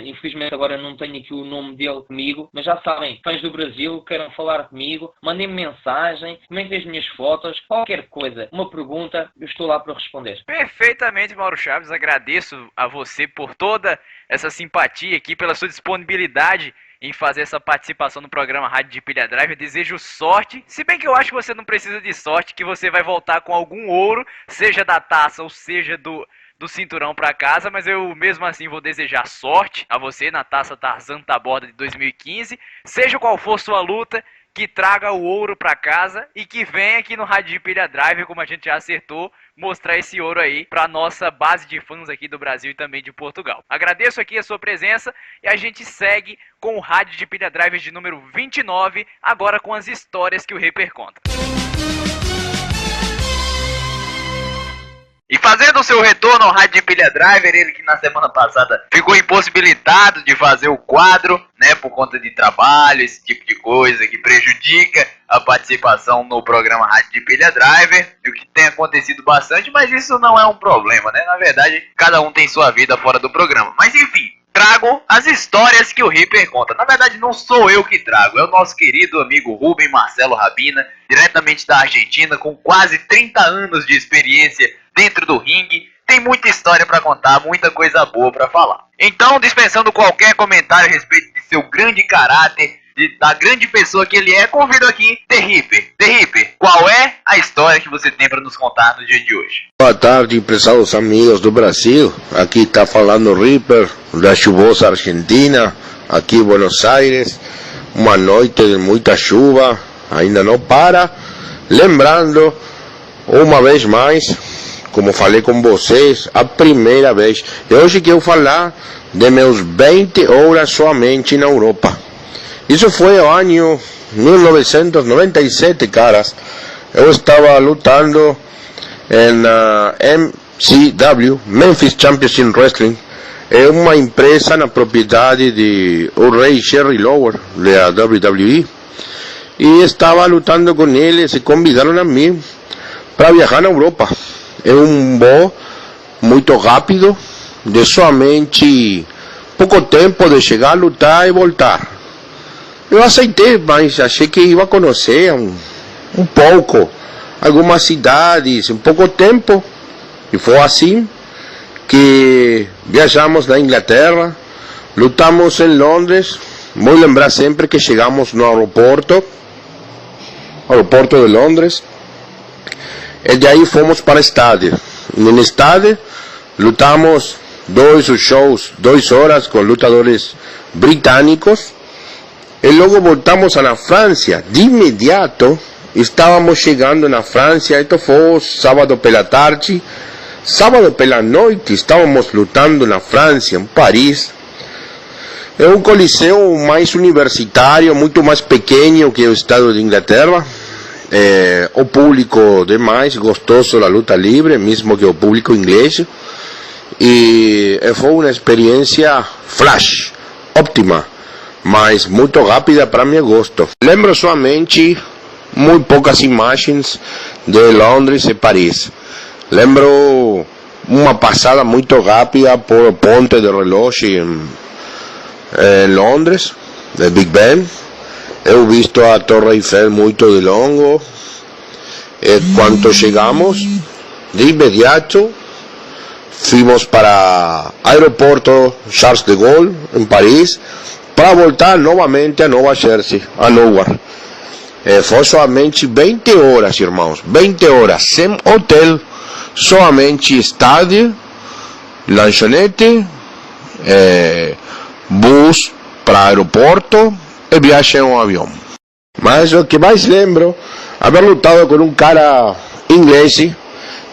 Infelizmente agora não tenho aqui o nome dele comigo, mas já sabem, fãs do Brasil, queiram falar comigo, mandem-me mensagem, comentem as minhas fotos, qualquer coisa, uma pergunta, eu estou lá para responder. Perfeitamente, Mauro Chaves, agradeço a você por toda essa simpatia aqui, pela sua disponibilidade em fazer essa participação no programa Rádio de Pilha Drive. Eu desejo sorte, se bem que eu acho que você não precisa de sorte, que você vai voltar com algum ouro, seja da taça ou seja do cinturão para casa, mas eu mesmo assim vou desejar sorte a você na Taça Tarzan Taborda de 2015, seja qual for sua luta, que traga o ouro para casa e que venha aqui no Rádio de Pilha Drive, como a gente já acertou, mostrar esse ouro aí para nossa base de fãs aqui do Brasil e também de Portugal. Agradeço aqui a sua presença e a gente segue com o Rádio de Pilha Drive de número 29, agora com as histórias que o Reaper conta. E fazendo o seu retorno ao Rádio de Pilha Driver, ele que na semana passada ficou impossibilitado de fazer o quadro, né, por conta de trabalho, esse tipo de coisa que prejudica a participação no programa Rádio de Pilha Driver, o que tem acontecido bastante, mas isso não é um problema, né? Na verdade, cada um tem sua vida fora do programa. Mas enfim, trago as histórias que o Reaper conta. Na verdade, não sou eu que trago, é o nosso querido amigo Rubem Marcelo Rabina, diretamente da Argentina, com quase 30 anos de experiência dentro do ringue. Tem muita história para contar, muita coisa boa para falar. Então, dispensando qualquer comentário a respeito de seu grande caráter, da grande pessoa que ele é, convido aqui The Reaper. The Reaper, qual é a história que você tem para nos contar no dia de hoje? Boa tarde, prezados amigos do Brasil. Aqui está falando o Reaper, da chuvosa Argentina, aqui em Buenos Aires. Uma noite de muita chuva, ainda não para. Lembrando, uma vez mais, como falei com vocês, a primeira vez. E hoje quero falar de meus 20 horas somente na Europa. Isso foi o ano 1997, caras. Eu estava lutando na MCW, Memphis Championship Wrestling. É uma empresa na propriedade de Ray Sherry Lawler, da WWE. E estava lutando com eles e convidaram a mim para viajar na Europa. É um voo muito rápido, de somente pouco tempo de chegar, lutar e voltar. Eu aceitei, mas achei que ia conhecer um pouco, algumas cidades, em pouco tempo. E foi assim que viajamos na Inglaterra, lutamos em Londres. Vou lembrar sempre que chegamos no aeroporto de Londres. E de aí fomos para o estádio. No estádio lutamos 2 shows, 2 horas com lutadores britânicos. E logo voltamos na França. De imediato estávamos chegando na França. Isto foi sábado pela tarde. Sábado pela noite estávamos lutando na França, em Paris. É um coliseu mais universitário, muito mais pequeno que o estado de Inglaterra. O público demais gostoso da luta livre, mesmo que o público inglês. e foi uma experiência flash, óptima, mas muito rápida para meu gosto. Lembro somente muito poucas imagens de Londres e Paris. Lembro uma passada muito rápida por ponte de relógio em Londres, de Big Ben. Eu visto a Torre Eiffel muito de longo. E quando chegamos, de imediato, fomos para o aeroporto Charles de Gaulle, em Paris, para voltar novamente a Nova Jersey, a Newark. Foi somente 20 horas, irmãos, 20 horas, sem hotel, somente estádio, lanchonete, bus para aeroporto e viagem em avião. Mas o que mais lembro, haber lutado com um cara inglês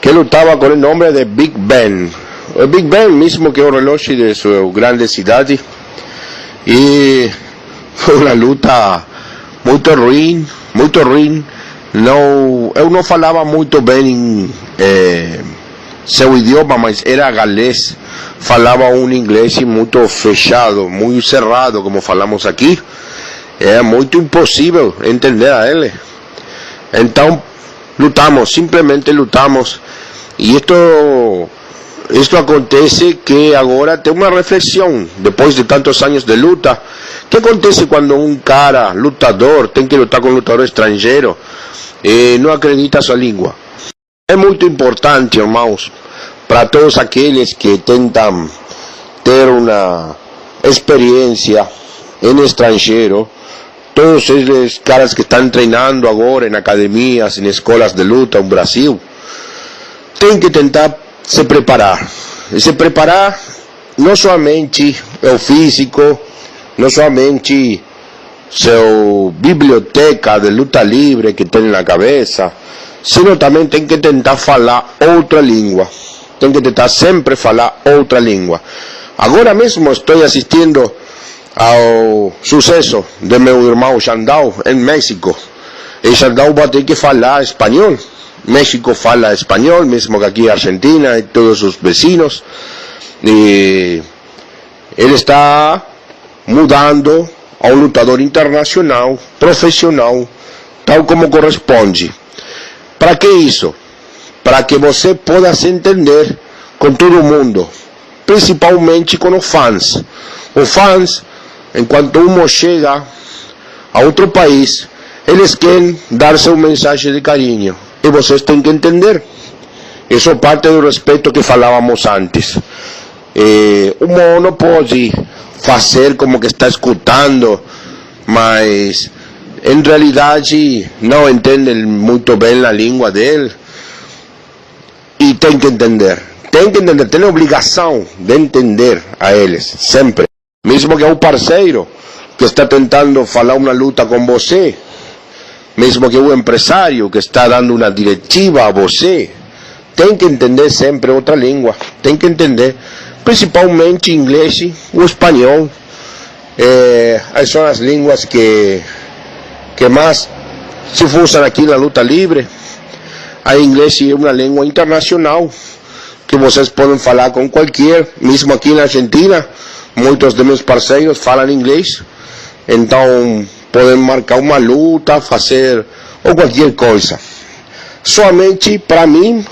que lutava com o nome de Big Ben. O Big Ben mesmo que é o relógio de sua grande cidade. E foi uma luta muito ruim, muito ruim. Não, eu não falava muito bem seu idioma, mas era galês. Falava um inglês muito fechado, muito cerrado, como falamos aqui. É muito impossível entender a ele. Então, lutamos, simplesmente lutamos. E isto acontece que agora tem uma reflexão, depois de tantos anos de luta. O que acontece quando um cara, lutador, tem que lutar com um lutador estrangeiro e não acredita a sua língua? É muito importante, irmãos, para todos aqueles que tentam ter uma experiência em estrangeiro, todos esses caras que estão treinando agora em academias, em escolas de luta no Brasil, tem que tentar se preparar. E se preparar não somente o físico, não somente sua biblioteca de luta livre que tem na cabeça, sino também tem que tentar falar outra língua. Tem que tentar sempre falar outra língua. Agora mesmo estou assistindo ao sucesso de meu irmão Xandão em México. E Xandão vai ter que falar espanhol. México fala espanhol, mesmo que aqui Argentina e todos os vecinos. E ele está mudando a um lutador internacional, profissional, tal como corresponde. Para que isso? Para que você possa se entender com todo mundo, principalmente com os fãs. Os fãs, enquanto um chega a outro país, eles querem dar seu mensagem de carinho. E vocês têm que entender. Isso é parte do respeito que falávamos antes. Um não pode fazer como que está escutando, mas em realidade não entende muito bem a língua dele. E tem que entender. Tem a obrigação de entender a eles, sempre. Mesmo que é um parceiro que está tentando falar uma luta com você, mesmo que um empresário que está dando uma diretiva a você, tem que entender sempre outra língua, tem que entender, principalmente inglês ou espanhol. São as línguas que mais se usam aqui na luta livre. A inglês é uma língua internacional que vocês podem falar com qualquer, mesmo aqui na Argentina, muitos de meus parceiros falam inglês, então podem marcar uma luta, fazer ou qualquer coisa. Somente para mim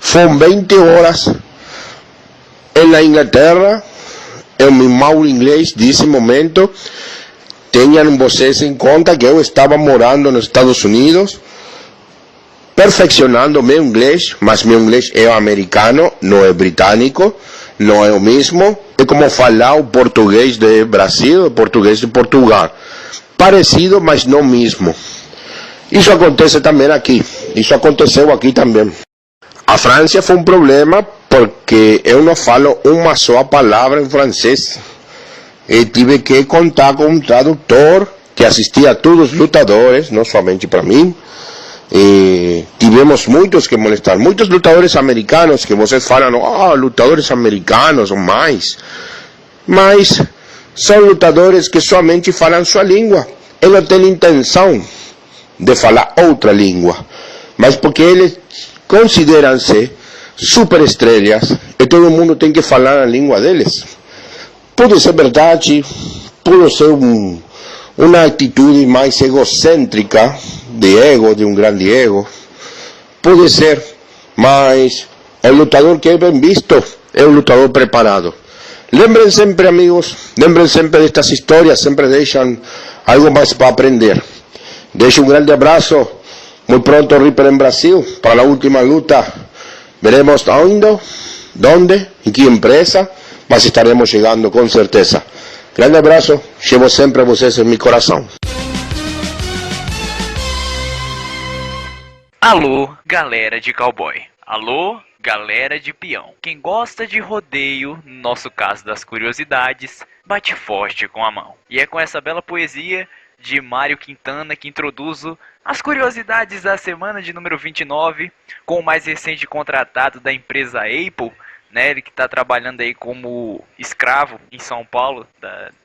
foram 20 horas na Inglaterra. Eu me mal inglês nesse momento. Tenham vocês em conta que eu estava morando nos Estados Unidos, perfeccionando meu inglês, mas meu inglês é americano, não é britânico, não é o mesmo. É como falar o português de Brasil, o português de Portugal. Parecido, mas não mesmo. Isso acontece também aqui. Isso aconteceu aqui também. A França foi um problema porque eu não falo uma só palavra em francês. E tive que contar com um tradutor que assistia a todos os lutadores, não somente para mim. E tivemos muitos que molestar. Muitos lutadores americanos que vocês falam, lutadores americanos ou mais. Mas são lutadores que somente falam sua língua. Eles não têm intenção de falar outra língua. Mas porque eles consideram-se superestrelas e todo mundo tem que falar a língua deles. Pode ser verdade, pode ser uma atitude mais egocêntrica, de ego, de um grande ego, pode ser, mas o lutador que é bem visto é o lutador preparado. Lembrem sempre, amigos, lembrem sempre destas histórias, sempre deixam algo mais para aprender. Deixo um grande abraço, muito pronto Reaper em Brasil, para a última luta, veremos onde, em que empresa, mas estaremos chegando com certeza. Grande abraço, llevo sempre a vocês em meu coração. Alô, galera de cowboy. Alô, galera de peão. Quem gosta de rodeio, no nosso caso das curiosidades, bate forte com a mão. E é com essa bela poesia de Mário Quintana que introduzo as curiosidades da semana de número 29, com o mais recente contratado da empresa Apple, né, ele que está trabalhando aí como escravo em São Paulo,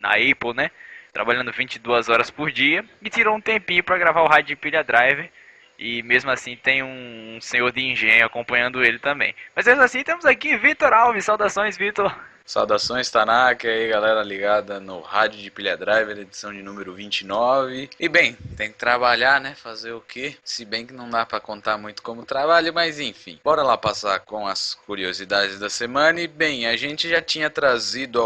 na Apple, né, trabalhando 22 horas por dia, e tirou um tempinho para gravar o Rádio de Pilha Driver, e mesmo assim tem um senhor de engenho acompanhando ele também. Mas mesmo assim temos aqui Vitor Alves, saudações Vitor. Saudações, Tanaka, e aí galera ligada no Rádio de Pilha Driver, edição de número 29. E bem, tem que trabalhar, né? Fazer o quê? Se bem que não dá pra contar muito como trabalho, mas enfim. Bora lá passar com as curiosidades da semana. E bem, a gente já tinha trazido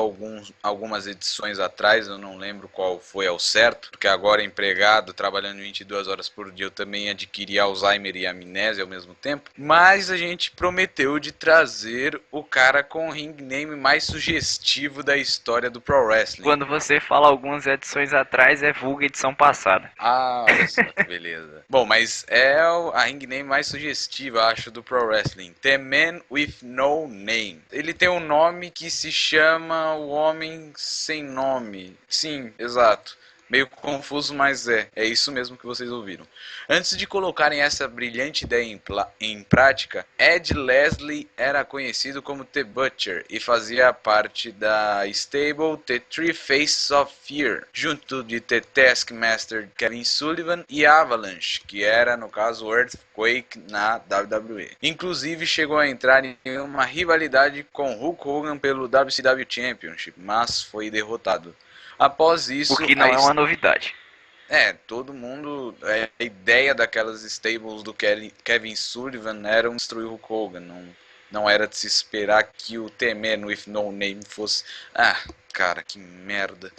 algumas edições atrás, eu não lembro qual foi ao certo, porque agora empregado, trabalhando 22 horas por dia, eu também adquiri Alzheimer e amnésia ao mesmo tempo. Mas a gente prometeu de trazer o cara com o ring name mais sugestivo da história do Pro Wrestling. Quando você fala algumas edições atrás, é vulga edição passada. Ah, olha só que beleza. Bom, mas é a ring name mais sugestiva, acho, do Pro Wrestling. The Man With No Name. Ele tem um nome que se chama O Homem Sem Nome. Sim, exato. Meio confuso, mas é isso mesmo que vocês ouviram. Antes de colocarem essa brilhante ideia em prática, Ed Leslie era conhecido como The Butcher e fazia parte da stable The Three Faces of Fear, junto de The Taskmaster Kevin Sullivan e Avalanche, que era, no caso, Earthquake na WWE. Inclusive, chegou a entrar em uma rivalidade com Hulk Hogan pelo WCW Championship, mas foi derrotado. Após isso... O que não é uma novidade. Todo mundo... A ideia daquelas stables do Kevin Sullivan era destruir o Hulk Hogan. Não era de se esperar que o The Man With No Name fosse... Ah, cara, que merda.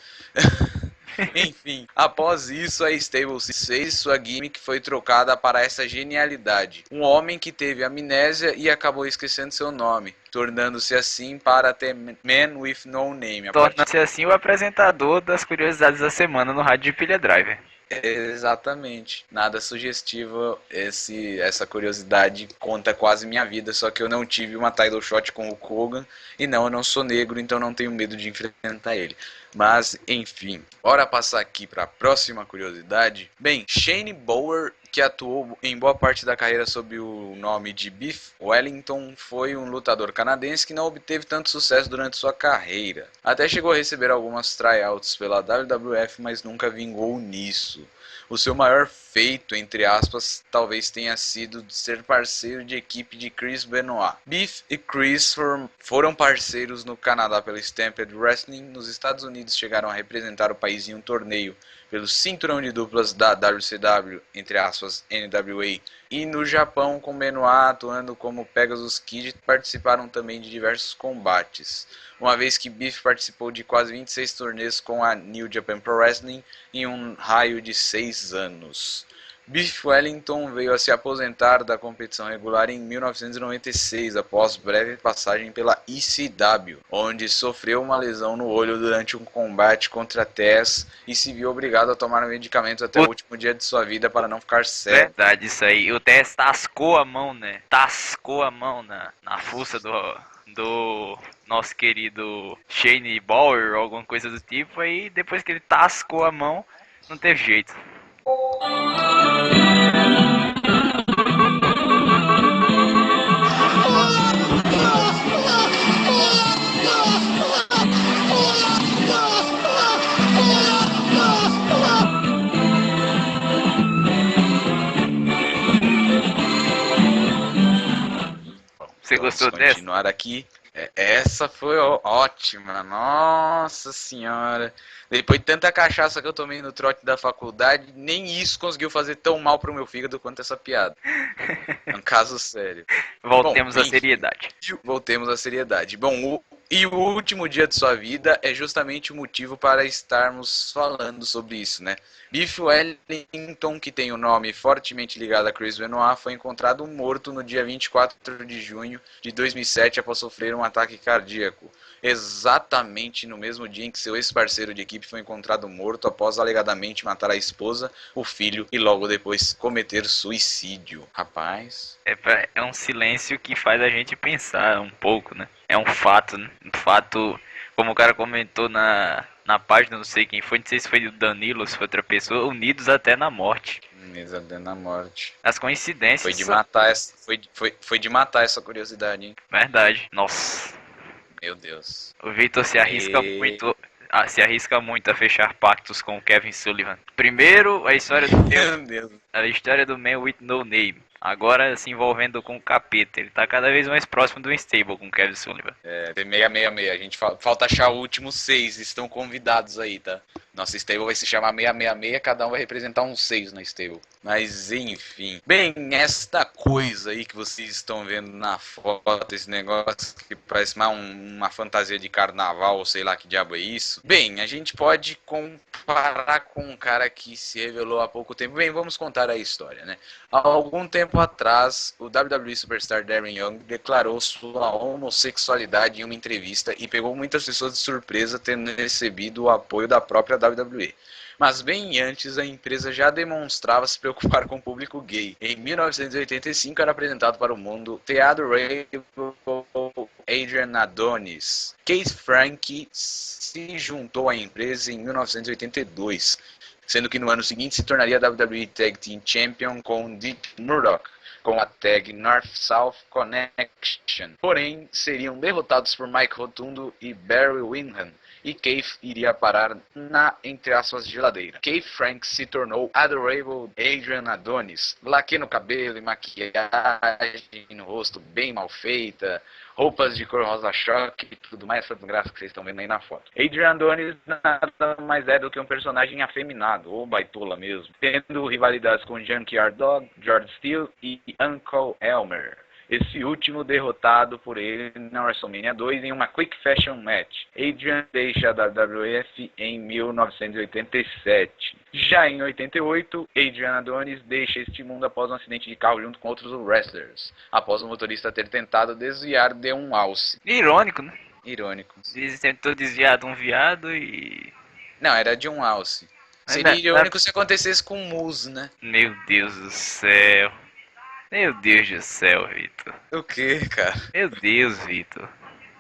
Enfim, após isso, a stable se fez, sua gimmick foi trocada para essa genialidade. Um homem que teve amnésia e acabou esquecendo seu nome, tornando-se assim para The Man With No Name. Torna-se assim o apresentador das curiosidades da semana no Rádio de Pilha Driver. Exatamente, nada sugestivo. Essa curiosidade conta quase minha vida, só que eu não tive uma title shot com o Hogan, e não, eu não sou negro, então não tenho medo de enfrentar ele. Mas enfim, bora passar aqui para a próxima curiosidade. Bem, Shane Bower, que atuou em boa parte da carreira sob o nome de Beef Wellington, foi um lutador canadense que não obteve tanto sucesso durante sua carreira. Até chegou a receber algumas tryouts pela WWF, mas nunca vingou nisso. O seu maior feito, entre aspas, talvez tenha sido de ser parceiro de equipe de Chris Benoit. Beef e Chris foram parceiros no Canadá pelo Stampede Wrestling. Nos Estados Unidos chegaram a representar o país em um torneio pelo cinturão de duplas da WCW, entre aspas, NWA. E no Japão, com Benoit atuando como Pegasus Kid, participaram também de diversos combates. Uma vez que Beef participou de quase 26 torneios com a New Japan Pro Wrestling em um raio de 6 anos. Beef Wellington veio a se aposentar da competição regular em 1996, após breve passagem pela ECW, onde sofreu uma lesão no olho durante um combate contra Tess e se viu obrigado a tomar medicamentos até o último dia de sua vida para não ficar cego. Verdade, isso aí. O Tess tascou a mão, né? Tascou a mão na fuça do nosso querido Shane Bower, ou alguma coisa do tipo, aí depois que ele tascou a mão, não teve jeito. Você Vamos gostou dessa? continuar aqui. Essa foi ótima, nossa senhora. Depois de tanta cachaça que eu tomei no trote da faculdade, nem isso conseguiu fazer tão mal pro meu fígado quanto essa piada. É um caso sério. Voltemos Bom, à enfim, seriedade. voltemos à seriedade. Bom, o último dia de sua vida é justamente o motivo para estarmos falando sobre isso, né? Biff Wellington, que tem o nome fortemente ligado a Chris Benoit, foi encontrado morto no dia 24 de junho de 2007 após sofrer um ataque cardíaco. Exatamente no mesmo dia em que seu ex-parceiro de equipe foi encontrado morto após alegadamente matar a esposa, o filho e logo depois cometer suicídio. Rapaz... É um silêncio que faz a gente pensar um pouco, né? É um fato, né? Um fato, como o cara comentou na página, não sei quem foi, não sei se foi o Danilo ou se foi outra pessoa, unidos até na morte. Unidos até na morte. As coincidências. Foi de matar essa curiosidade, hein? Verdade. Nossa. Meu Deus. O Victor se arrisca muito. Se arrisca muito a fechar pactos com o Kevin Sullivan. Primeiro, a história do Meu Deus. a história do Man with No Name. Agora se envolvendo com o capeta. Ele tá cada vez mais próximo do Stable com o Kevin Sullivan. Tem 666. A gente falta achar o último 6. Estão convidados aí, tá? Nossa stable vai se chamar 666. Cada um vai representar um 6 na stable. Mas enfim. Bem, esta coisa aí que vocês estão vendo na foto, esse negócio que parece mais uma fantasia de carnaval, ou sei lá que diabo é isso. Bem, a gente pode comparar com um cara que se revelou há pouco tempo. Bem, vamos contar a história, né? Há algum tempo atrás, o WWE Superstar Darren Young declarou sua homossexualidade em uma entrevista e pegou muitas pessoas de surpresa tendo recebido o apoio da própria WWE. Mas bem antes, a empresa já demonstrava se preocupar com o público gay. Em 1985, era apresentado para o mundo The Adorable Adrian Adonis. Keith Frank se juntou à empresa em 1982, sendo que no ano seguinte se tornaria WWE Tag Team Champion com Dick Murdoch, com a tag North-South Connection. Porém, seriam derrotados por Mike Rotundo e Barry Windham, e Keith iria parar na, entre aspas, geladeira. Keith Frank se tornou Adorable Adrian Adonis, laque no cabelo e maquiagem no rosto bem mal feita, roupas de cor rosa-choque e tudo mais fotográfico que vocês estão vendo aí na foto. Adrian Adonis nada mais é do que um personagem afeminado, ou baitola mesmo, tendo rivalidades com Junkyard Dog, George Steele e Uncle Elmer. Esse último derrotado por ele na WrestleMania 2 em uma Quick Fashion Match. Adrian deixa a WWF em 1987. Já em 88, Adrian Adonis deixa este mundo após um acidente de carro junto com outros wrestlers, após o motorista ter tentado desviar de um alce. Irônico, né? Irônico. Ele tentou desviar de um viado e... Não, era de um alce. Seria irônico se acontecesse com o Moose, né? Meu Deus do céu. Meu Deus do céu, Vitor. O que, cara? Meu Deus, Vitor.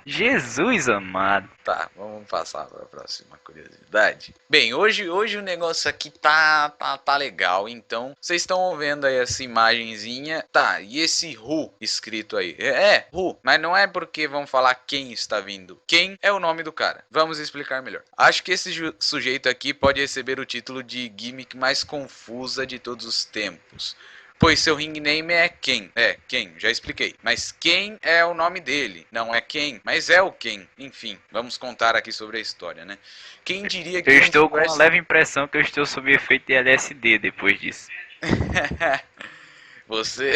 Jesus amado. Tá, vamos passar para a próxima curiosidade. Bem, hoje o negócio aqui tá legal, então vocês estão vendo aí essa imagenzinha. Tá, e esse Who escrito aí? Who, mas não é porque vamos falar quem está vindo. Quem é o nome do cara? Vamos explicar melhor. Acho que esse sujeito aqui pode receber o título de gimmick mais confusa de todos os tempos. Pois seu ring name é Ken. Ken, já expliquei. Mas quem é o nome dele? Não é Ken, mas é o Ken. Enfim, vamos contar aqui sobre a história, né? Quem diria que... Eu estou com uma leve impressão que eu estou sob efeito de LSD depois disso. Você...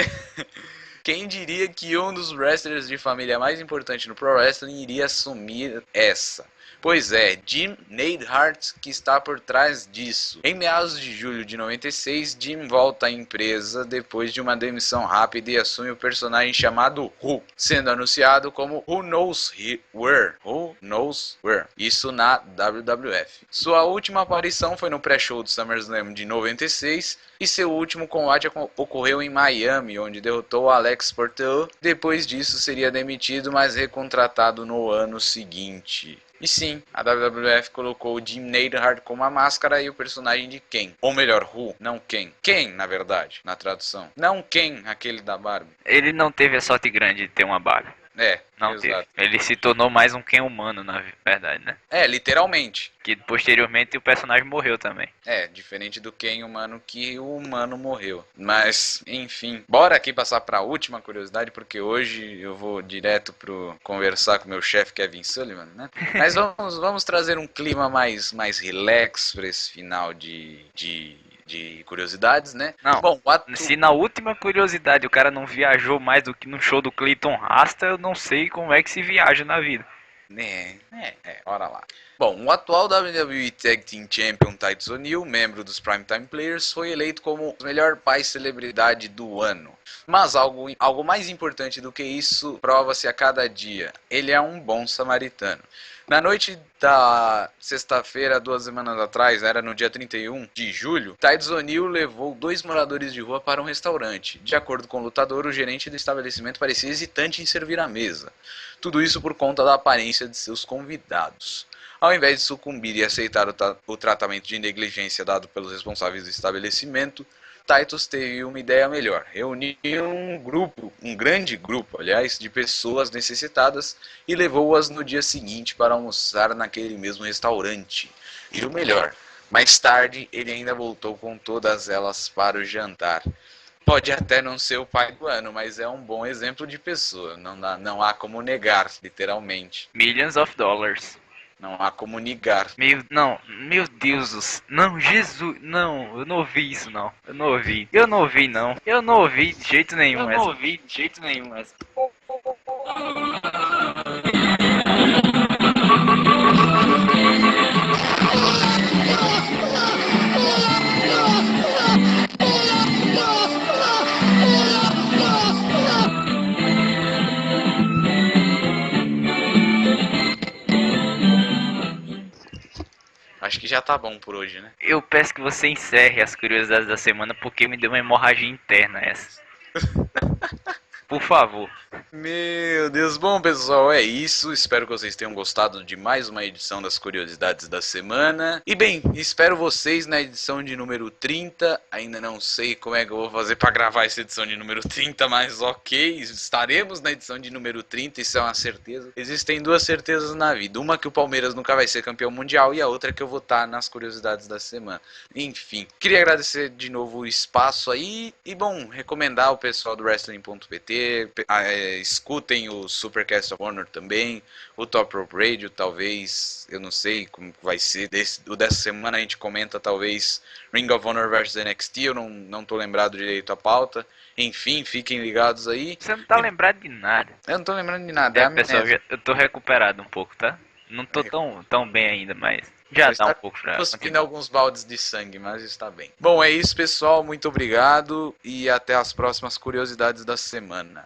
Quem diria que um dos wrestlers de família mais importante no Pro Wrestling iria assumir essa? Pois é, Jim Neidhart que está por trás disso. Em meados de julho de 96, Jim volta à empresa depois de uma demissão rápida e assume o personagem chamado Who, sendo anunciado como Who Knows Where. Who Knows Where. Isso na WWF. Sua última aparição foi no pré-show do SummerSlam de 96 e seu último combate ocorreu em Miami, onde derrotou Alex Portel. Depois disso seria demitido, mas recontratado no ano seguinte. E sim, a WWF colocou o Jim Neidhart como a máscara e o personagem de Ken. Ou melhor, Who, não Ken. Ken, na verdade, na tradução. Não Ken, aquele da barba. Ele não teve a sorte grande de ter uma barba. Não exato. teve. Ele se tornou mais um Ken humano, na verdade, né? Literalmente. Que posteriormente o personagem morreu também. Diferente do Ken humano, que o humano morreu. Mas, enfim, bora aqui passar para a última curiosidade, porque hoje eu vou direto pro conversar com meu chefe Kevin Sullivan, né? Mas vamos trazer um clima mais relax para esse final de curiosidades, né? Não, bom, se na última curiosidade o cara não viajou mais do que no show do Clayton Rasta, eu não sei como é que se viaja na vida. Bora lá. Bom, o atual WWE Tag Team Champion Titus O'Neil, membro dos Primetime Players, foi eleito como o melhor pai celebridade do ano. Mas algo mais importante do que isso prova-se a cada dia. Ele é um bom samaritano. Na noite da sexta-feira, 2 semanas atrás, era no dia 31 de julho, Titus O'Neil levou 2 moradores de rua para um restaurante. De acordo com o lutador, o gerente do estabelecimento parecia hesitante em servir a mesa. Tudo isso por conta da aparência de seus convidados. Ao invés de sucumbir e aceitar o tratamento de negligência dado pelos responsáveis do estabelecimento, Titus teve uma ideia melhor. Reuniu um grande grupo, aliás, de pessoas necessitadas e levou-as no dia seguinte para almoçar naquele mesmo restaurante. E o melhor, mais tarde ele ainda voltou com todas elas para o jantar. Pode até não ser o pai do ano, mas é um bom exemplo de pessoa. Não há como negar, literalmente. Millions of dollars. Não há como negar. Meu Deus, não, Jesus, não, eu não ouvi isso não, eu não ouvi de jeito nenhum essa. Acho que já tá bom por hoje, né? Eu peço que você encerre as curiosidades da semana porque me deu uma hemorragia interna essa. Por favor. Meu Deus, bom pessoal, é isso. Espero que vocês tenham gostado de mais uma edição das curiosidades da semana. E bem, espero vocês na edição de número 30. Ainda não sei como é que eu vou fazer para gravar essa edição de número 30, mas ok, estaremos na edição de número 30, isso é uma certeza. Existem 2 certezas na vida. Uma que o Palmeiras nunca vai ser campeão mundial e a outra que eu vou estar nas curiosidades da semana. Enfim, queria agradecer de novo o espaço aí e bom, recomendar o pessoal do Wrestling.pt. Escutem o Supercast of Honor também, o Top Rope Radio, talvez, eu não sei como vai ser, dessa semana a gente comenta talvez Ring of Honor vs NXT, eu não tô lembrado direito a pauta, enfim, fiquem ligados aí. Você não tá lembrado de nada. Eu não tô lembrando de nada, pessoal, eu tô recuperado um pouco, tá? Não tô tão bem ainda, mas já dá um pouco pra cuspindo alguns baldes de sangue, mas está bem. Bom, é isso, pessoal. Muito obrigado e até as próximas curiosidades da semana.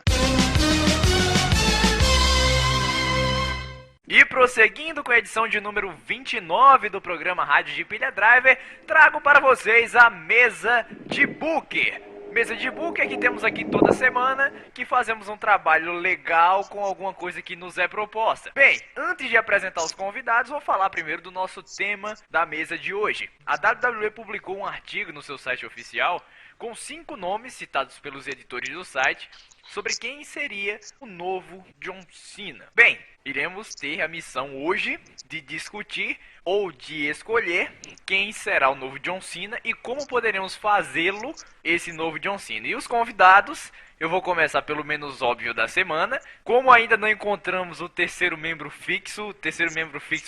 E prosseguindo com a edição de número 29 do programa Rádio de Pilha Driver, trago para vocês a mesa de Booker. Mesa de Booker que temos aqui toda semana, que fazemos um trabalho legal com alguma coisa que nos é proposta. Bem, antes de apresentar os convidados, vou falar primeiro do nosso tema da mesa de hoje. A WWE publicou um artigo no seu site oficial com 5 nomes citados pelos editores do site sobre quem seria o novo John Cena. Bem, iremos ter a missão hoje de discutir ou de escolher quem será o novo John Cena e como poderemos fazê-lo, esse novo John Cena. E os convidados, eu vou começar pelo menos óbvio da semana. Como ainda não encontramos o terceiro membro fixo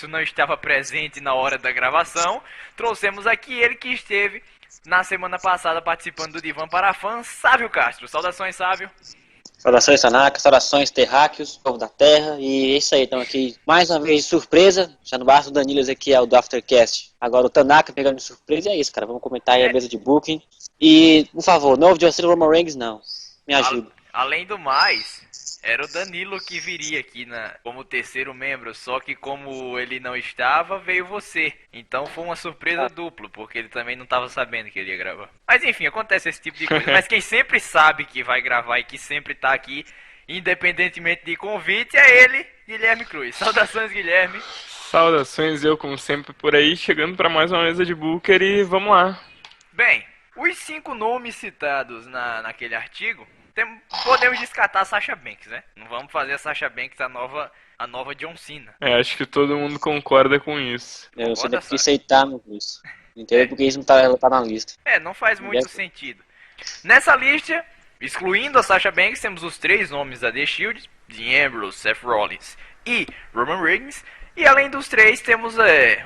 não estava presente na hora da gravação, trouxemos aqui ele que esteve na semana passada participando do Divã para Fãs, Sávio Castro. Saudações, Sávio. Saudações, Tanaka, saudações, terráqueos, povo da terra, e é isso aí, estamos aqui mais uma vez de surpresa, já não basta o Danilo aqui, é o do Aftercast, agora o Tanaka pegando de surpresa, e é isso, cara, vamos comentar aí a mesa de booking, e, por favor, novo John Cena Roman Reigns, não, me ajuda. Além do mais, era o Danilo que viria aqui como terceiro membro, só que como ele não estava, veio você. Então foi uma surpresa dupla, porque ele também não estava sabendo que ele ia gravar. Mas enfim, acontece esse tipo de coisa. Mas quem sempre sabe que vai gravar e que sempre tá aqui, independentemente de convite, é ele, Guilherme Cruz. Saudações, Guilherme. Saudações, eu como sempre por aí, chegando para mais uma mesa de Booker e vamos lá. Bem, os 5 nomes citados naquele artigo Podemos descartar a Sasha Banks, né? Não vamos fazer a Sasha Banks a nova John Cena. Acho que todo mundo concorda com isso. Eu só Concorda, deve aceitar isso. Não entendo porque isso ela tá na lista. Não faz muito sentido. Nessa lista, excluindo a Sasha Banks, temos os 3 nomes da The Shield, Dean Ambrose, Seth Rollins e Roman Reigns. E além dos 3, temos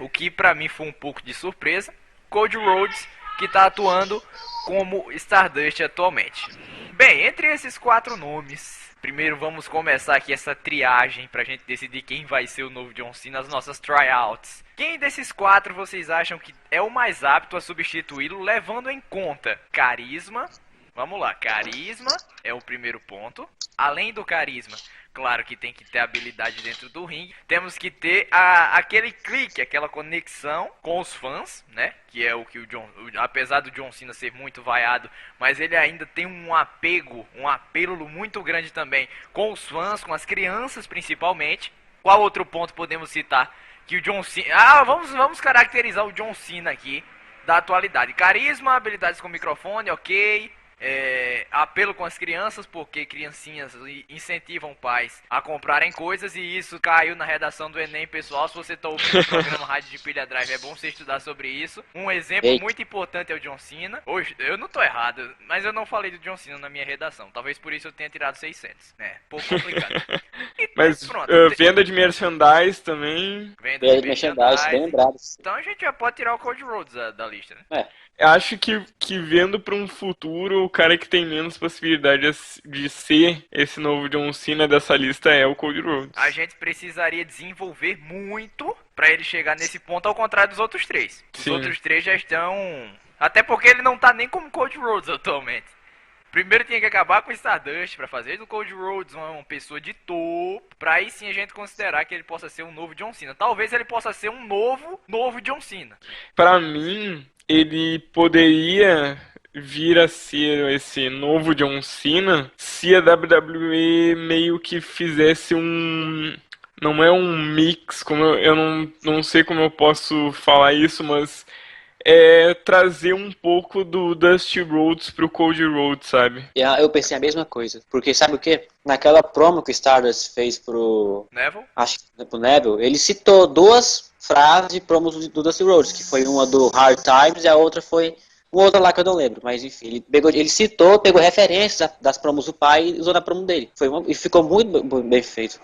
o que pra mim foi um pouco de surpresa, Cody Rhodes, que tá atuando como Stardust atualmente. Bem, entre esses 4 nomes, primeiro vamos começar aqui essa triagem pra gente decidir quem vai ser o novo John Cena nas nossas tryouts. Quem desses 4 vocês acham que é o mais apto a substituí-lo, levando em conta carisma? Vamos lá, carisma é o primeiro ponto. Além do carisma, claro que tem que ter habilidade dentro do ringue. Temos que ter aquele clique, aquela conexão com os fãs, né? Que é o que apesar do John Cena ser muito vaiado, mas ele ainda tem um apelo muito grande também com os fãs, com as crianças principalmente. Qual outro ponto podemos citar? Que o John Cena... vamos caracterizar o John Cena aqui da atualidade. Carisma, habilidades com microfone, ok. Apelo com as crianças, porque criancinhas incentivam pais a comprarem coisas, e isso caiu na redação do Enem, pessoal. Se você está ouvindo o programa Rádio de Pilha Drive, é bom você estudar sobre isso. Um exemplo muito importante é o John Cena. Hoje, eu não tô errado, mas eu não falei do John Cena na minha redação. Talvez por isso eu tenha tirado 600, né? Pouco complicado. Mas pronto, venda de merchandise também. Venda de merchandise, bem lembrado. Então a gente já pode tirar o Cody Rhodes da lista, né? Acho que vendo para um futuro, o cara que tem menos possibilidade de ser esse novo John Cena dessa lista é o Cody Rhodes. A gente precisaria desenvolver muito para ele chegar nesse ponto, ao contrário dos outros 3. Os outros 3 já estão... Até porque ele não tá nem como Cody Rhodes atualmente. Primeiro tinha que acabar com o Stardust para fazer do Cody Rhodes uma pessoa de topo, para aí sim a gente considerar que ele possa ser um novo John Cena. Talvez ele possa ser um novo John Cena. Para mim, ele poderia vir a ser esse novo John Cena se a WWE meio que fizesse não é um mix, como eu não sei como eu posso falar isso, mas trazer um pouco do Dusty Rhodes pro Cody Rhodes, sabe? Eu pensei a mesma coisa, porque sabe o quê? Naquela promo que o Stardust fez pro Neville, pro Neville, ele citou 2 frases de promos do Dusty Rhodes, que foi uma do Hard Times e a outra foi outra lá que eu não lembro, mas enfim, ele citou, pegou referências das promos do pai e usou na promo dele. E ficou muito bem feito.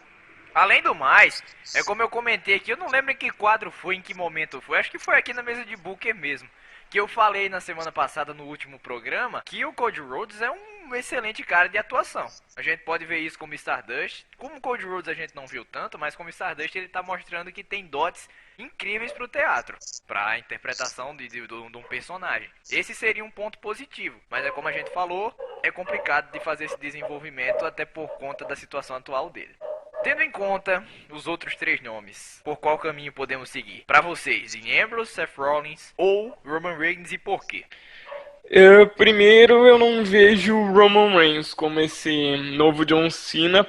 Além do mais, como eu comentei aqui, eu não lembro em que quadro foi, em que momento foi, acho que foi aqui na mesa de Booker mesmo, que eu falei na semana passada no último programa que o Cody Rhodes é um excelente cara de atuação. A gente pode ver isso como Stardust. Como o Cody Rhodes a gente não viu tanto, mas como Stardust ele tá mostrando que tem dotes incríveis pro teatro, pra interpretação de um personagem. Esse seria um ponto positivo, mas como a gente falou, é complicado de fazer esse desenvolvimento até por conta da situação atual dele. Tendo em conta os outros 3 nomes, por qual caminho podemos seguir? Para vocês, Dean Ambrose, Seth Rollins ou Roman Reigns, e por quê? Primeiro, eu não vejo o Roman Reigns como esse novo John Cena,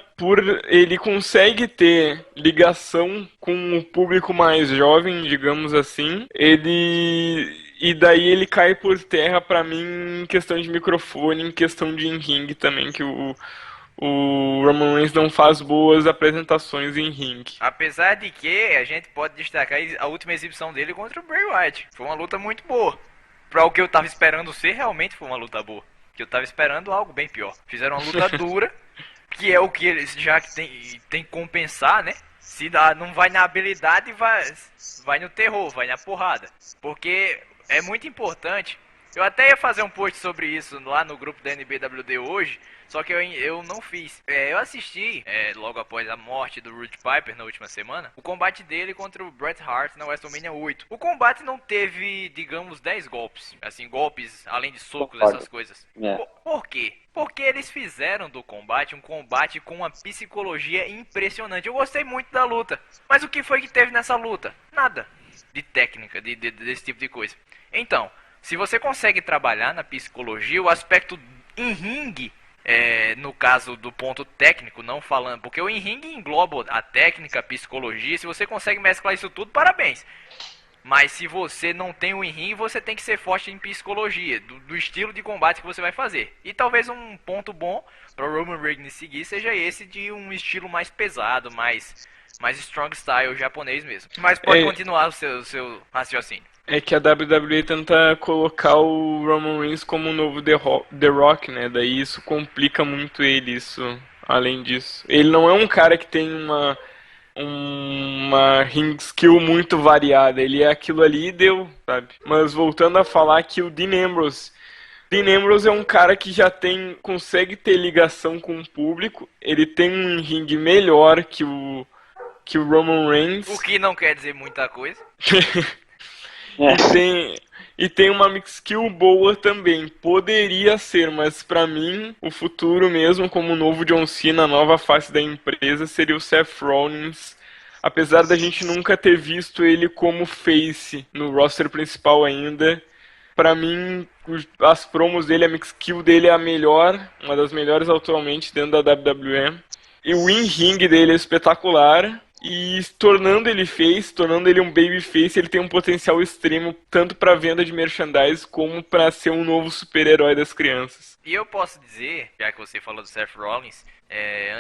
ele consegue ter ligação com o público mais jovem, digamos assim. E daí ele cai por terra pra mim em questão de microfone, em questão de in-ring também, que o Roman Reigns não faz boas apresentações em ringue. Apesar de que a gente pode destacar a última exibição dele contra o Bray Wyatt. Foi uma luta muito boa. Para o que eu tava esperando ser, realmente foi uma luta boa. Que eu tava esperando algo bem pior. Fizeram uma luta dura, que é o que eles já tem que compensar, né? Se não vai na habilidade, vai no terror, vai na porrada. Porque é muito importante. Eu até ia fazer um post sobre isso lá no grupo da NBWD hoje, só que eu não fiz. Eu assisti, logo após a morte do Roddy Piper na última semana, o combate dele contra o Bret Hart na WrestleMania 8. O combate não teve, digamos, 10 golpes. Assim, golpes além de socos, essas coisas. Por quê? Porque eles fizeram do combate um combate com uma psicologia impressionante. Eu gostei muito da luta. Mas o que foi que teve nessa luta? Nada de técnica, desse tipo de coisa. Então, se você consegue trabalhar na psicologia, o aspecto em ringue, no caso do ponto técnico, não falando, porque o em ringue engloba a técnica, a psicologia, se você consegue mesclar isso tudo, parabéns. Mas se você não tem o ring, você tem que ser forte em psicologia, do estilo de combate que você vai fazer. E talvez um ponto bom para o Roman Reigns seguir seja esse de um estilo mais pesado, mais strong style japonês mesmo. Mas pode continuar o seu raciocínio. É que a WWE tenta colocar o Roman Reigns como o novo The Rock, né? Daí isso complica muito ele, isso. Além disso. Ele não é um cara que tem uma ring skill muito variada. Ele é aquilo ali e deu, sabe? Mas voltando a falar que o Dean Ambrose é um cara que já consegue ter ligação com o público. Ele tem um ringue melhor que o Roman Reigns. O que não quer dizer muita coisa. E tem uma mix skill boa também. Poderia ser, mas pra mim, o futuro mesmo, como o novo John Cena, a nova face da empresa, seria o Seth Rollins. Apesar da gente nunca ter visto ele como face no roster principal ainda, pra mim, as promos dele, a mix skill dele é a melhor, uma das melhores atualmente dentro da WWE. E o in-ring dele é espetacular. E tornando ele um babyface, ele tem um potencial extremo tanto para venda de merchandise como para ser um novo super-herói das crianças. E eu posso dizer, já que você falou do Seth Rollins,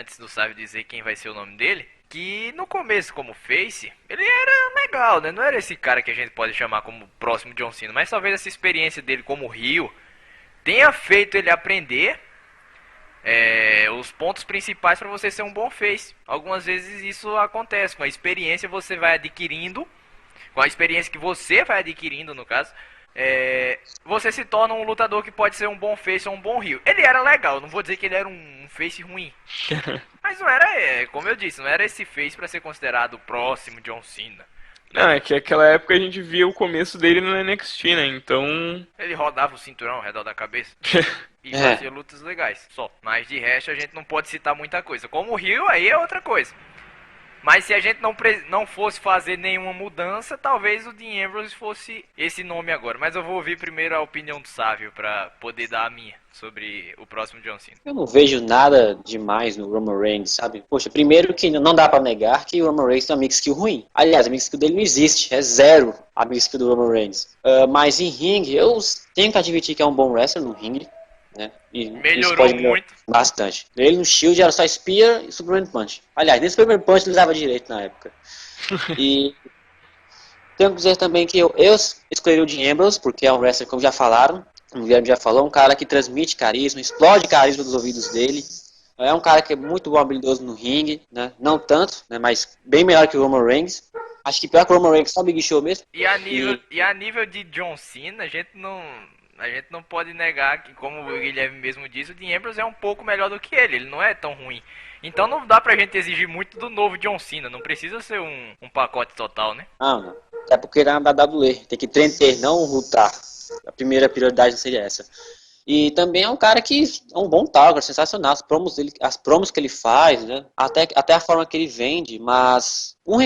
antes do Sávio dizer quem vai ser o nome dele, que no começo como face, ele era legal, né? Não era esse cara que a gente pode chamar como próximo John Cena, mas talvez essa experiência dele como Rio tenha feito ele aprender os pontos principais para você ser um bom face. Algumas vezes isso acontece, com a experiência você vai adquirindo, com a experiência que você vai adquirindo no caso, você se torna um lutador que pode ser um bom face ou um bom heel. Ele era legal, não vou dizer que ele era um face ruim, mas não era, como eu disse, não era esse face para ser considerado o próximo John Cena. Não, é que naquela época a gente via o começo dele no NXT, né? Então... Ele rodava o cinturão ao redor da cabeça e fazia lutas legais, só. Mas de resto a gente não pode citar muita coisa. Como o Rio, aí é outra coisa. Mas se a gente não fosse fazer nenhuma mudança, talvez o Dean Ambrose fosse esse nome agora. Mas eu vou ouvir primeiro a opinião do Sávio pra poder dar a minha sobre o próximo John Cena. Eu não vejo nada demais no Roman Reigns, sabe? Poxa, primeiro que não dá pra negar que o Roman Reigns tem uma mix skill ruim. Aliás, a mix skill dele não existe, é zero a mix skill do Roman Reigns. Mas em ringue, eu tenho que admitir que é um bom wrestler no ringue. Né? E melhorou muito. Bastante. Ele no Shield era só Spear e Superman Punch. Aliás, nem Superman Punch ele usava direito na época. E tenho que dizer também que eu escolhi o Dean Ambrose, porque é um wrestler, como já falaram, o Guilherme já falou, um cara que transmite carisma, explode carisma dos ouvidos dele. É um cara que é muito bom, habilidoso no ringue, né? Não tanto, né? Mas bem melhor que o Roman Reigns. Acho que pior que o Roman Reigns, só o Big Show mesmo. E a nível de John Cena, a gente não pode negar que, como o Guilherme mesmo disse, o Dean Ambrose é um pouco melhor do que ele não é tão ruim. Então não dá pra gente exigir muito do novo John Cena, não precisa ser um pacote total, né? Não. É porque era na WWE, tem que treinar, não lutar. A primeira prioridade não seria essa. E também é um cara que é um bom talker, sensacional. As promos que ele faz, né? Até a forma que ele vende. Mas um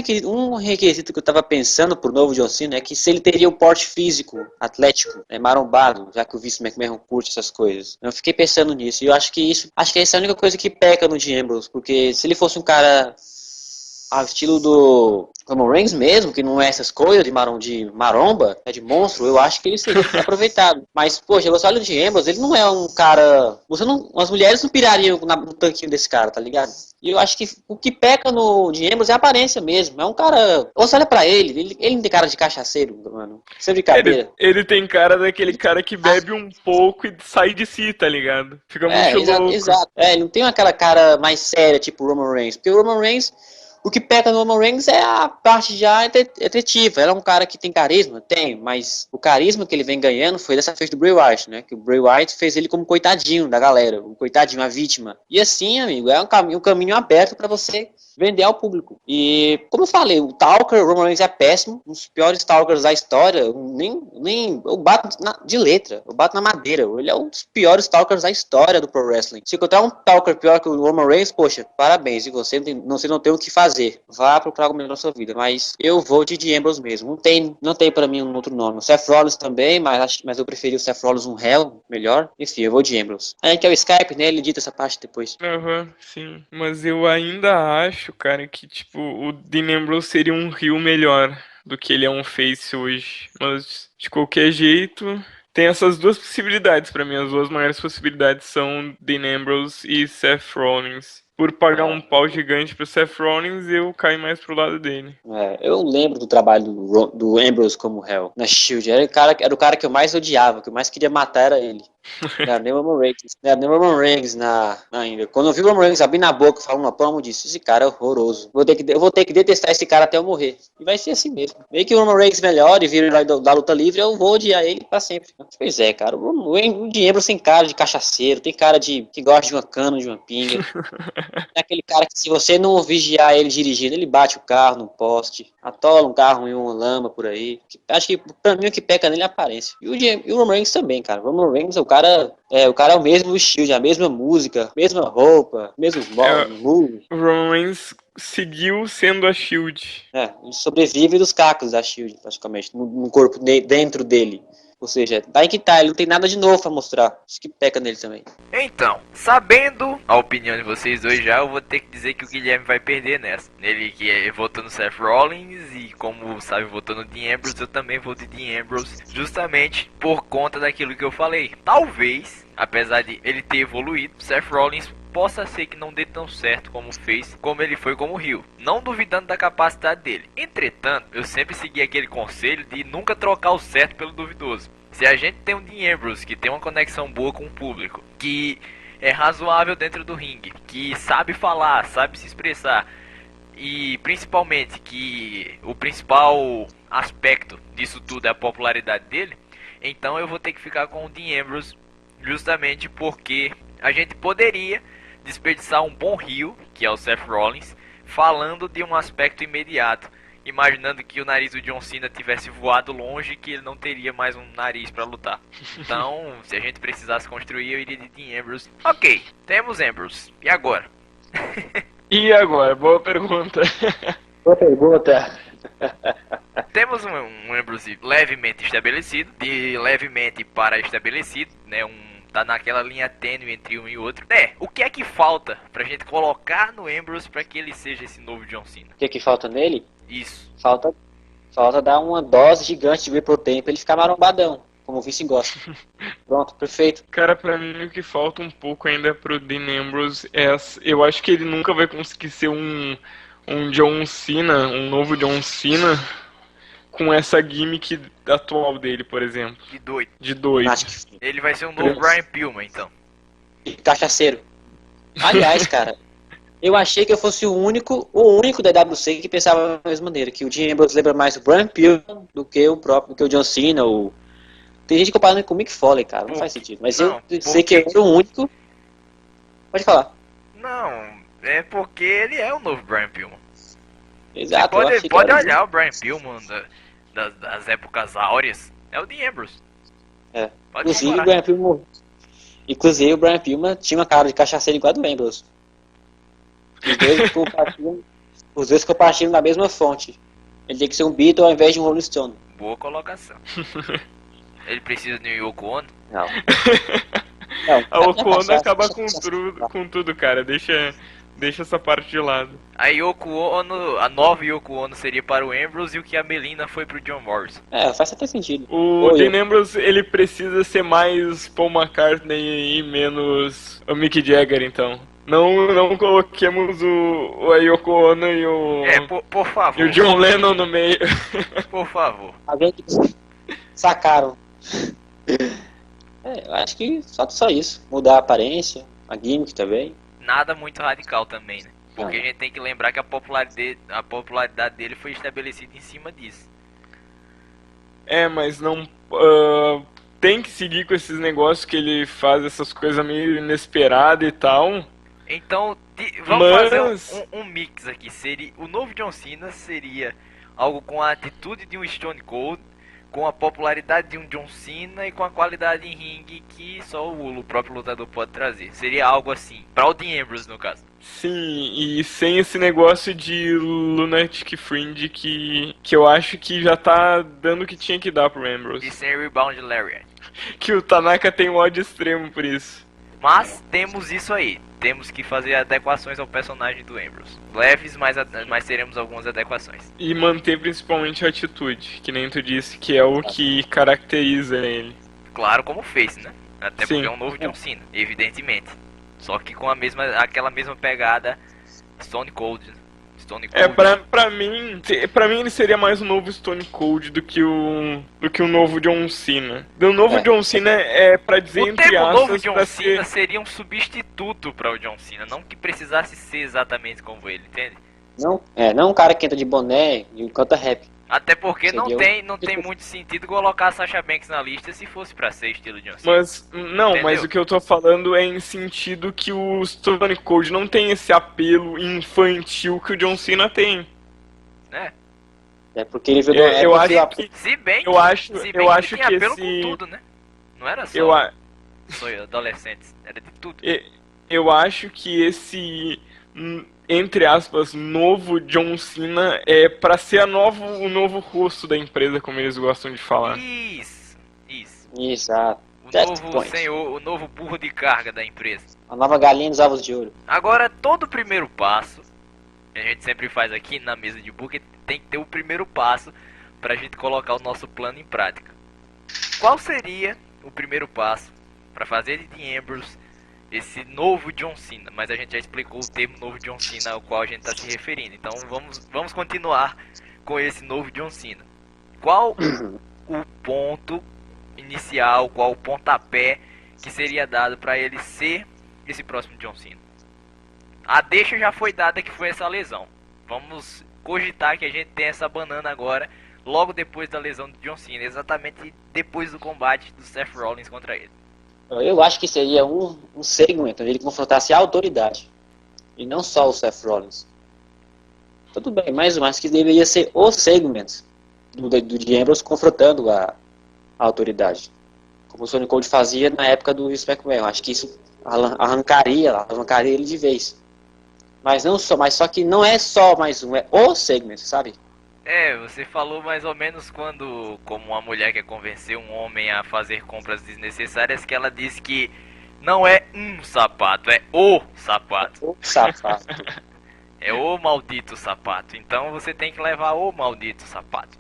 requisito que eu tava pensando pro novo John Cena é que se ele teria o porte físico, atlético, marombado, já que o Vince McMahon curte essas coisas. Eu fiquei pensando nisso. E eu acho que essa é a única coisa que peca no Dean Ambrose. Porque se ele fosse um cara ao estilo do Roman Reigns mesmo, que não é essas coisas de maromba, de monstro, eu acho que ele seria aproveitado. Mas, poxa, você olha o Dean Ambrose, ele não é um cara... As mulheres não pirariam no tanquinho desse cara, tá ligado? E eu acho que o que peca no Dean Ambrose é a aparência mesmo. É um cara... Você olha pra ele não tem cara de cachaceiro, mano. Sem brincadeira. Ele tem cara daquele cara que bebe um pouco e sai de si, tá ligado? Fica muito louco. Exato. Ele não tem aquela cara mais séria, tipo o Roman Reigns. Porque o Roman Reigns... O que peca no Roman Reigns é a parte já efetiva. Ela é um cara que tem carisma? Tem, mas o carisma que ele vem ganhando foi dessa vez do Bray Wyatt, né? Que o Bray Wyatt fez ele como coitadinho da galera, um coitadinho, a vítima. E assim, amigo, é um caminho aberto para você vender ao público. E, como eu falei, o Talker, o Roman Reigns é péssimo, um dos piores Talkers da história. Eu bato de letra, eu bato na madeira. Ele é um dos piores Talkers da história do Pro Wrestling. Se encontrar um Talker pior que o Roman Reigns, poxa, parabéns. E você não tem o que fazer. Vá procurar algo melhor na sua vida. Mas eu vou de Dean Ambrose mesmo. Não tem pra mim um outro nome. O Seth Rollins também, mas eu preferi o Seth Rollins Hell, melhor. Enfim, eu vou de Ambrose. Aí que é o Skype, né? Ele edita essa parte depois. Sim. Mas eu ainda acho, cara, que tipo, o Dean Ambrose seria um heel melhor do que ele é um face hoje. Mas, de qualquer jeito, tem essas duas possibilidades pra mim. As duas maiores possibilidades são Dean Ambrose e Seth Rollins. Por pagar um pau gigante pro Seth Rollins, eu caio mais pro lado dele. Eu lembro do trabalho do Ambrose como Hell na Shield. Era o cara que eu mais odiava, que eu mais queria matar era ele. Não era nem o Roman Reigns. Não era nem o Roman Reigns ainda. Quando eu vi o Roman Reigns abrir na boca, eu falo, não, pelo amor disso, esse cara é horroroso. Eu vou ter que detestar esse cara até eu morrer. E vai ser assim mesmo. Meio que o Roman Reigns melhora e vira o herói da luta livre, eu vou odiar ele pra sempre. Pois é, cara. O Dean Ambrose tem cara de cachaceiro, tem cara de que gosta de uma cana, de uma pinga. É aquele cara que se você não vigiar ele dirigindo, ele bate o carro no poste, atola um carro em uma lama por aí. Acho que pra mim o que peca nele é a aparência. E o Roman Reigns também, cara. O Roman Reigns, o cara é o mesmo estilo, a mesma música, mesma roupa, mesmos moves. O Roman Reigns seguiu sendo a Shield. Ele sobrevive dos cacos da Shield, praticamente, no corpo dentro dele. Ou seja, daí que tá, ele não tem nada de novo pra mostrar. Isso que peca nele também. Então, sabendo a opinião de vocês dois já, eu vou ter que dizer que o Guilherme vai perder nessa. Ele que votou no Seth Rollins e como sabe votou no Dean Ambrose, eu também vou de Dean Ambrose justamente por conta daquilo que eu falei. Talvez, apesar de ele ter evoluído, Seth Rollins possa ser que não dê tão certo como fez, como ele foi como Rio, não duvidando da capacidade dele. Entretanto, eu sempre segui aquele conselho de nunca trocar o certo pelo duvidoso. Se a gente tem um Dean Ambrose que tem uma conexão boa com o público, que é razoável dentro do ringue, que sabe falar, sabe se expressar, e principalmente que o principal aspecto disso tudo é a popularidade dele, então eu vou ter que ficar com o Dean Ambrose justamente porque a gente poderia desperdiçar um bom Rio, que é o Seth Rollins, falando de um aspecto imediato, imaginando que o nariz do John Cena tivesse voado longe e que ele não teria mais um nariz para lutar. Então, se a gente precisasse construir, eu iria de Dean Ambrose. Ok, temos Ambrose. E agora? E agora? Boa pergunta. Boa pergunta. Temos um Ambrose levemente estabelecido, de levemente para estabelecido, né? Tá naquela linha tênue entre um e outro. O que é que falta pra gente colocar no Ambrose pra que ele seja esse novo John Cena? O que falta nele? Isso. Falta dar uma dose gigante de whey protein pra ele ficar marombadão, como o Vince gosta. Pronto, perfeito. Cara, pra mim o que falta um pouco ainda pro Dean Ambrose é... Eu acho que ele nunca vai conseguir ser um John Cena, um novo John Cena, com essa gimmick atual dele, por exemplo. De doido. Ele vai ser um novo Brian Pillman, então. Cachaceiro. Aliás, cara, eu achei que eu fosse o único da WC que pensava da mesma maneira, que o Dean Ambrose lembra mais o Brian Pillman do que o John Cena, Tem gente comparando com o Mick Foley, cara, não faz sentido. Mas eu sei que eu era o único... Pode falar. Não, é porque ele é o novo Brian Pillman. Exato. Você pode olhar o Brian Pillman das épocas áureas. É o Dean Ambrose. Inclusive o Brian Pillman tinha uma cara de cachaceiro igual a do Ambrose. Os dois compartilham da mesma fonte. Ele tem que ser um Beatle ao invés de um Rolling Stone. Boa colocação. Ele precisa de um Yoko Ono? Não. A Yoko Ono acaba com tudo, cara. Deixa essa parte de lado. A nova Yoko Ono seria para o Ambrose e o que a Melina foi pro John Morrison. Faz até sentido. O Dean Ambrose, ele precisa ser mais Paul McCartney e menos o Mick Jagger, então. Não coloquemos a Yoko Ono e o... por favor. E o John Lennon no meio. Por favor. Alguém que sacaram. Eu acho que só isso. Mudar a aparência, a gimmick também. Nada muito radical também, né? Porque a gente tem que lembrar que a popularidade dele foi estabelecida em cima disso. Mas não... tem que seguir com esses negócios que ele faz, essas coisas meio inesperadas e tal. Então, vamos fazer um mix aqui. O novo John Cena seria algo com a atitude de um Stone Cold, com a popularidade de um John Cena e com a qualidade em ringue que só o próprio lutador pode trazer. Seria algo assim, para o Dean Ambrose no caso. Sim, e sem esse negócio de Lunatic Fringe que eu acho que já tá dando o que tinha que dar pro Ambrose. E sem Rebound Lariat. Que o Tanaka tem um ódio extremo por isso. Mas temos isso aí. Temos que fazer adequações ao personagem do Ambrose. Leves, mas teremos algumas adequações. E manter principalmente a atitude, que nem tu disse, que é o que caracteriza ele. Claro, como face, né? Até Sim. porque é um novo John Cena, evidentemente. Só que com aquela mesma pegada Stone Cold. Stone Cold. Pra mim ele seria mais um novo Stone Cold do que o novo John Cena. O novo John Cena é pra dizer O entre termo novo aspas John pra Cena ser... seria um substituto para o John Cena, não que precisasse ser exatamente como ele, entende? Não um cara que entra de boné e canta rap. Até porque não Seria tem muito sentido colocar a Sasha Banks na lista se fosse pra ser estilo John Cena. Mas, não, Entendeu? mas o que eu tô falando é em sentido que o Stone Cold não tem esse apelo infantil que o John Cena tem. Né? É porque ele veio Eu acho que... Se bem Eu acho, se bem eu que acho ele tinha que apelo esse... com tudo, né? Não era só, Eu, a- só adolescentes, era de tudo. eu acho que esse, entre aspas, novo John Cena é pra ser o novo rosto da empresa, como eles gostam de falar. Isso. Exato. O That's novo the point. senhor, o novo burro de carga da empresa. A nova galinha dos ovos de ouro. Agora, todo primeiro passo, que a gente sempre faz aqui na mesa de booker, tem que ter o primeiro passo pra gente colocar o nosso plano em prática. Qual seria o primeiro passo pra fazer de Dean Ambrose esse novo John Cena? Mas a gente já explicou o termo novo John Cena ao qual a gente está se referindo. Então vamos continuar com esse novo John Cena. Qual o ponto inicial, qual o pontapé que seria dado para ele ser esse próximo John Cena? A deixa já foi dada, que foi essa lesão. Vamos cogitar que a gente tem essa banana agora, logo depois da lesão de John Cena, exatamente depois do combate do Seth Rollins contra ele. Eu acho que seria um segmento onde ele confrontasse a autoridade. E não só o Seth Rollins. Tudo bem, mas que deveria ser o segmento do Dean Ambrose confrontando a autoridade. Como o Stone Cold fazia na época do Vince McMahon. Acho que isso arrancaria ele de vez. Mas só que não é só mais um, é o segmento, sabe? Você falou mais ou menos como uma mulher quer convencer um homem a fazer compras desnecessárias, que ela diz que não é um sapato, é o sapato. O sapato. É o maldito sapato. Então você tem que levar o maldito sapato.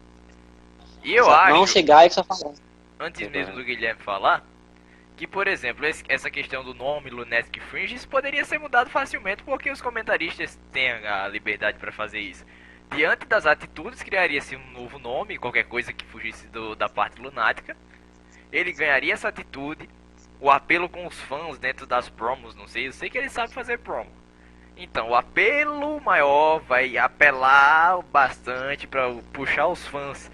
E eu acho, Não chegar e só falar. antes mesmo do Guilherme falar, que, por exemplo, essa questão do nome Lunatic Fringe, isso poderia ser mudado facilmente, porque os comentaristas têm a liberdade para fazer isso. Diante das atitudes, criaria-se um novo nome, qualquer coisa que fugisse da parte lunática. Ele ganharia essa atitude, o apelo com os fãs dentro das promos, não sei, eu sei que ele sabe fazer promo. Então, o apelo maior vai apelar bastante para puxar os fãs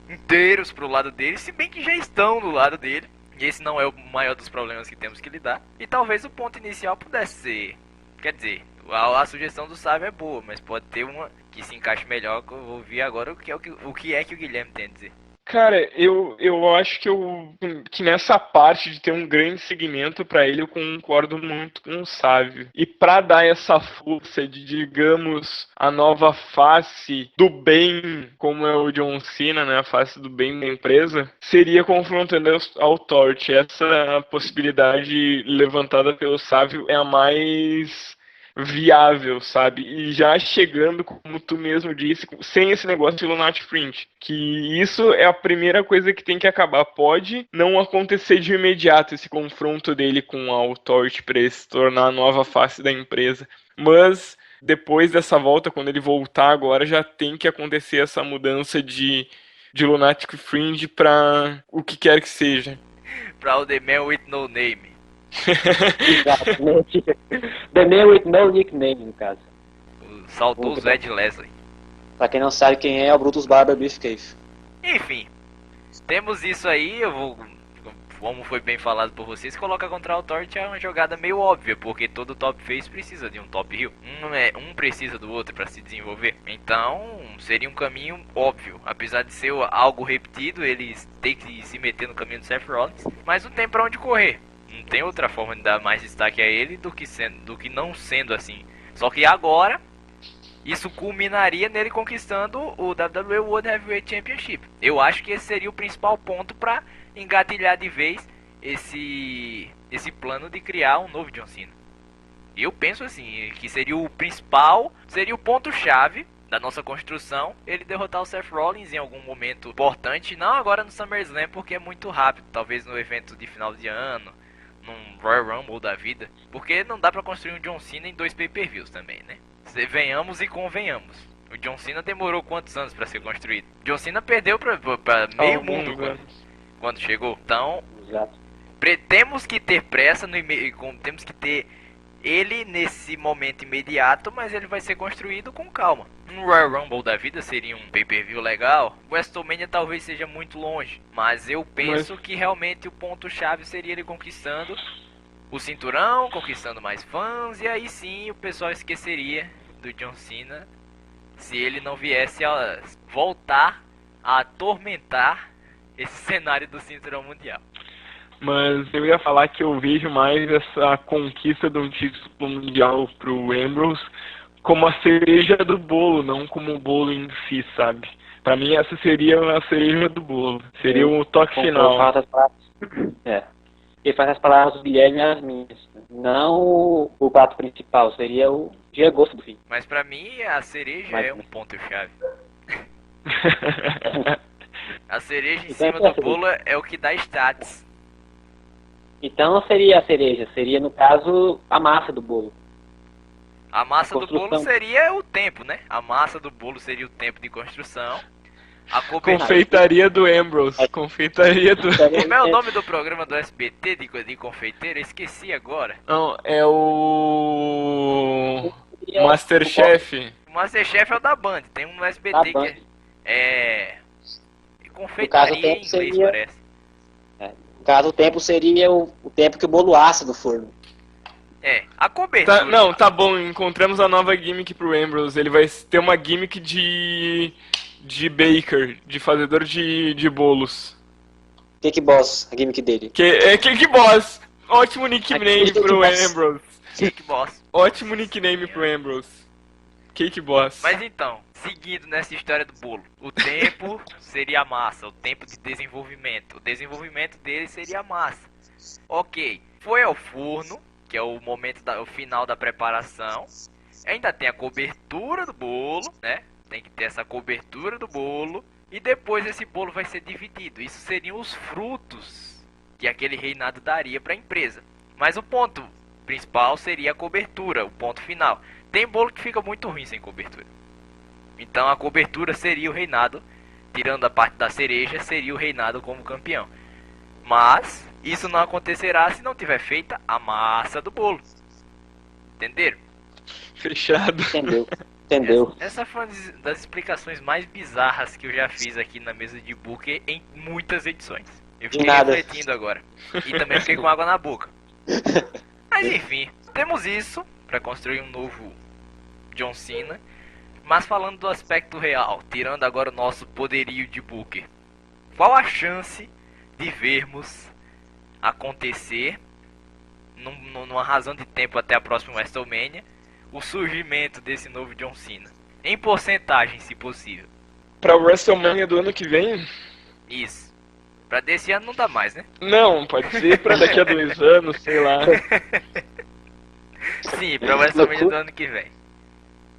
inteiros pro lado dele, se bem que já estão do lado dele. E esse não é o maior dos problemas que temos que lidar. E talvez o ponto inicial pudesse ser, quer dizer, a sugestão do Sábio é boa, mas pode ter uma que se encaixe melhor, que eu vou ouvir agora o que é que o Guilherme tem a dizer. Cara, eu acho que nessa parte de ter um grande segmento pra ele, eu concordo muito com o Sávio. E pra dar essa força de, digamos, a nova face do bem, como é o John Cena, né, a face do bem da empresa, seria confrontando ao Torch. Essa possibilidade levantada pelo Sávio é a mais viável, sabe? E já chegando, como tu mesmo disse, sem esse negócio de Lunatic Fringe, que isso é a primeira coisa que tem que acabar. Pode não acontecer de imediato esse confronto dele com a Authority para ele se tornar a nova face da empresa, mas depois dessa volta, quando ele voltar agora, já tem que acontecer essa mudança de Lunatic Fringe para o que quer que seja. Pra o The Man With No Name. Exatamente. The Man With No Nickname, no caso. O saudoso Ed Leslie. Pra quem não sabe quem é o Brutus Barber Beefcake. Enfim, temos isso aí. Eu vou, como foi bem falado por vocês, colocar contra a Authority é uma jogada meio óbvia, porque todo top face precisa de um top heel. Um precisa do outro para se desenvolver. Então seria um caminho óbvio, apesar de ser algo repetido, eles têm que se meter no caminho do Seth Rollins, mas não tem pra onde correr. Não tem outra forma de dar mais destaque a ele do que não sendo assim. Só que agora isso culminaria nele conquistando o WWE World Heavyweight Championship. Eu acho que esse seria o principal ponto para engatilhar de vez esse plano de criar um novo John Cena. Eu penso assim, que seria o principal, seria o ponto-chave da nossa construção, ele derrotar o Seth Rollins em algum momento importante, não agora no SummerSlam, porque é muito rápido, talvez no evento de final de ano, num Royal Rumble da vida, porque não dá pra construir um John Cena em 2 pay-per-views também, né? Venhamos e convenhamos. O John Cena demorou quantos anos pra ser construído? John Cena perdeu pra meio mundo quando chegou. Então, temos que ter pressa, temos que ter ele nesse momento imediato, mas ele vai ser construído com calma. Um Royal Rumble da vida seria um pay-per-view legal. O WrestleMania talvez seja muito longe, mas eu penso que realmente o ponto-chave seria ele conquistando o cinturão, conquistando mais fãs, e aí sim o pessoal esqueceria do John Cena se ele não viesse a voltar a atormentar esse cenário do cinturão mundial. Mas eu ia falar que eu vejo mais essa conquista de um título mundial pro Ambrose como a cereja do bolo, não como o bolo em si, sabe? Pra mim essa seria a cereja do bolo, seria o toque final. Ele faz as palavras do Guilherme e as minhas, não o prato principal, seria o de gosto do fim. Mas pra mim a cereja é um ponto-chave. A cereja em cima do bolo é o que dá status. Então não seria a cereja, seria no caso a massa do bolo. A massa do bolo seria o tempo, né? A massa do bolo seria o tempo de construção. A confeitaria do Ambrose. Confeitaria do... Como é o nome do programa do SBT de confeiteiro? Eu esqueci agora. Não, é o... Masterchef. O Masterchef é o da Band. Tem um no SBT que é... confeitaria em inglês, seria... parece. No caso, o tempo seria o tempo que o bolo assa do forno. A cobertura. Tá bom, encontramos a nova gimmick pro Ambrose. Ele vai ter uma gimmick de baker, de fazedor de bolos. Cake Boss, a gimmick dele. Cake Boss! Ótimo nickname pro Ambrose. Cake Boss. Ótimo nickname pro Ambrose. Cake Boss. Mas então, seguindo nessa história do bolo, o tempo seria a massa, o tempo de desenvolvimento. O desenvolvimento dele seria a massa. Ok, foi ao forno, que é o momento o final da preparação. Ainda tem a cobertura do bolo, né? Tem que ter essa cobertura do bolo. E depois esse bolo vai ser dividido. Isso seriam os frutos que aquele reinado daria para a empresa. Mas o ponto principal seria a cobertura, o ponto final. Tem bolo que fica muito ruim sem cobertura. Então a cobertura seria o reinado. Tirando a parte da cereja, seria o reinado como campeão. Mas isso não acontecerá se não tiver feita a massa do bolo. Entenderam? Fechado. Entendeu. Essa foi uma das explicações mais bizarras que eu já fiz aqui na mesa de Booker em muitas edições. Eu fiquei refletindo agora. E também fiquei com água na boca. Mas enfim, temos isso para construir um novo John Cena. Mas falando do aspecto real, tirando agora o nosso poderio de Booker, qual a chance de vermos acontecer, numa razão de tempo até a próxima WrestleMania, o surgimento desse novo John Cena? Em porcentagem, se possível. Pra WrestleMania do ano que vem? Isso. Pra desse ano não dá mais, né? Não, pode ser pra daqui a 2 anos, sei lá. Sim, pra WrestleMania do ano que vem.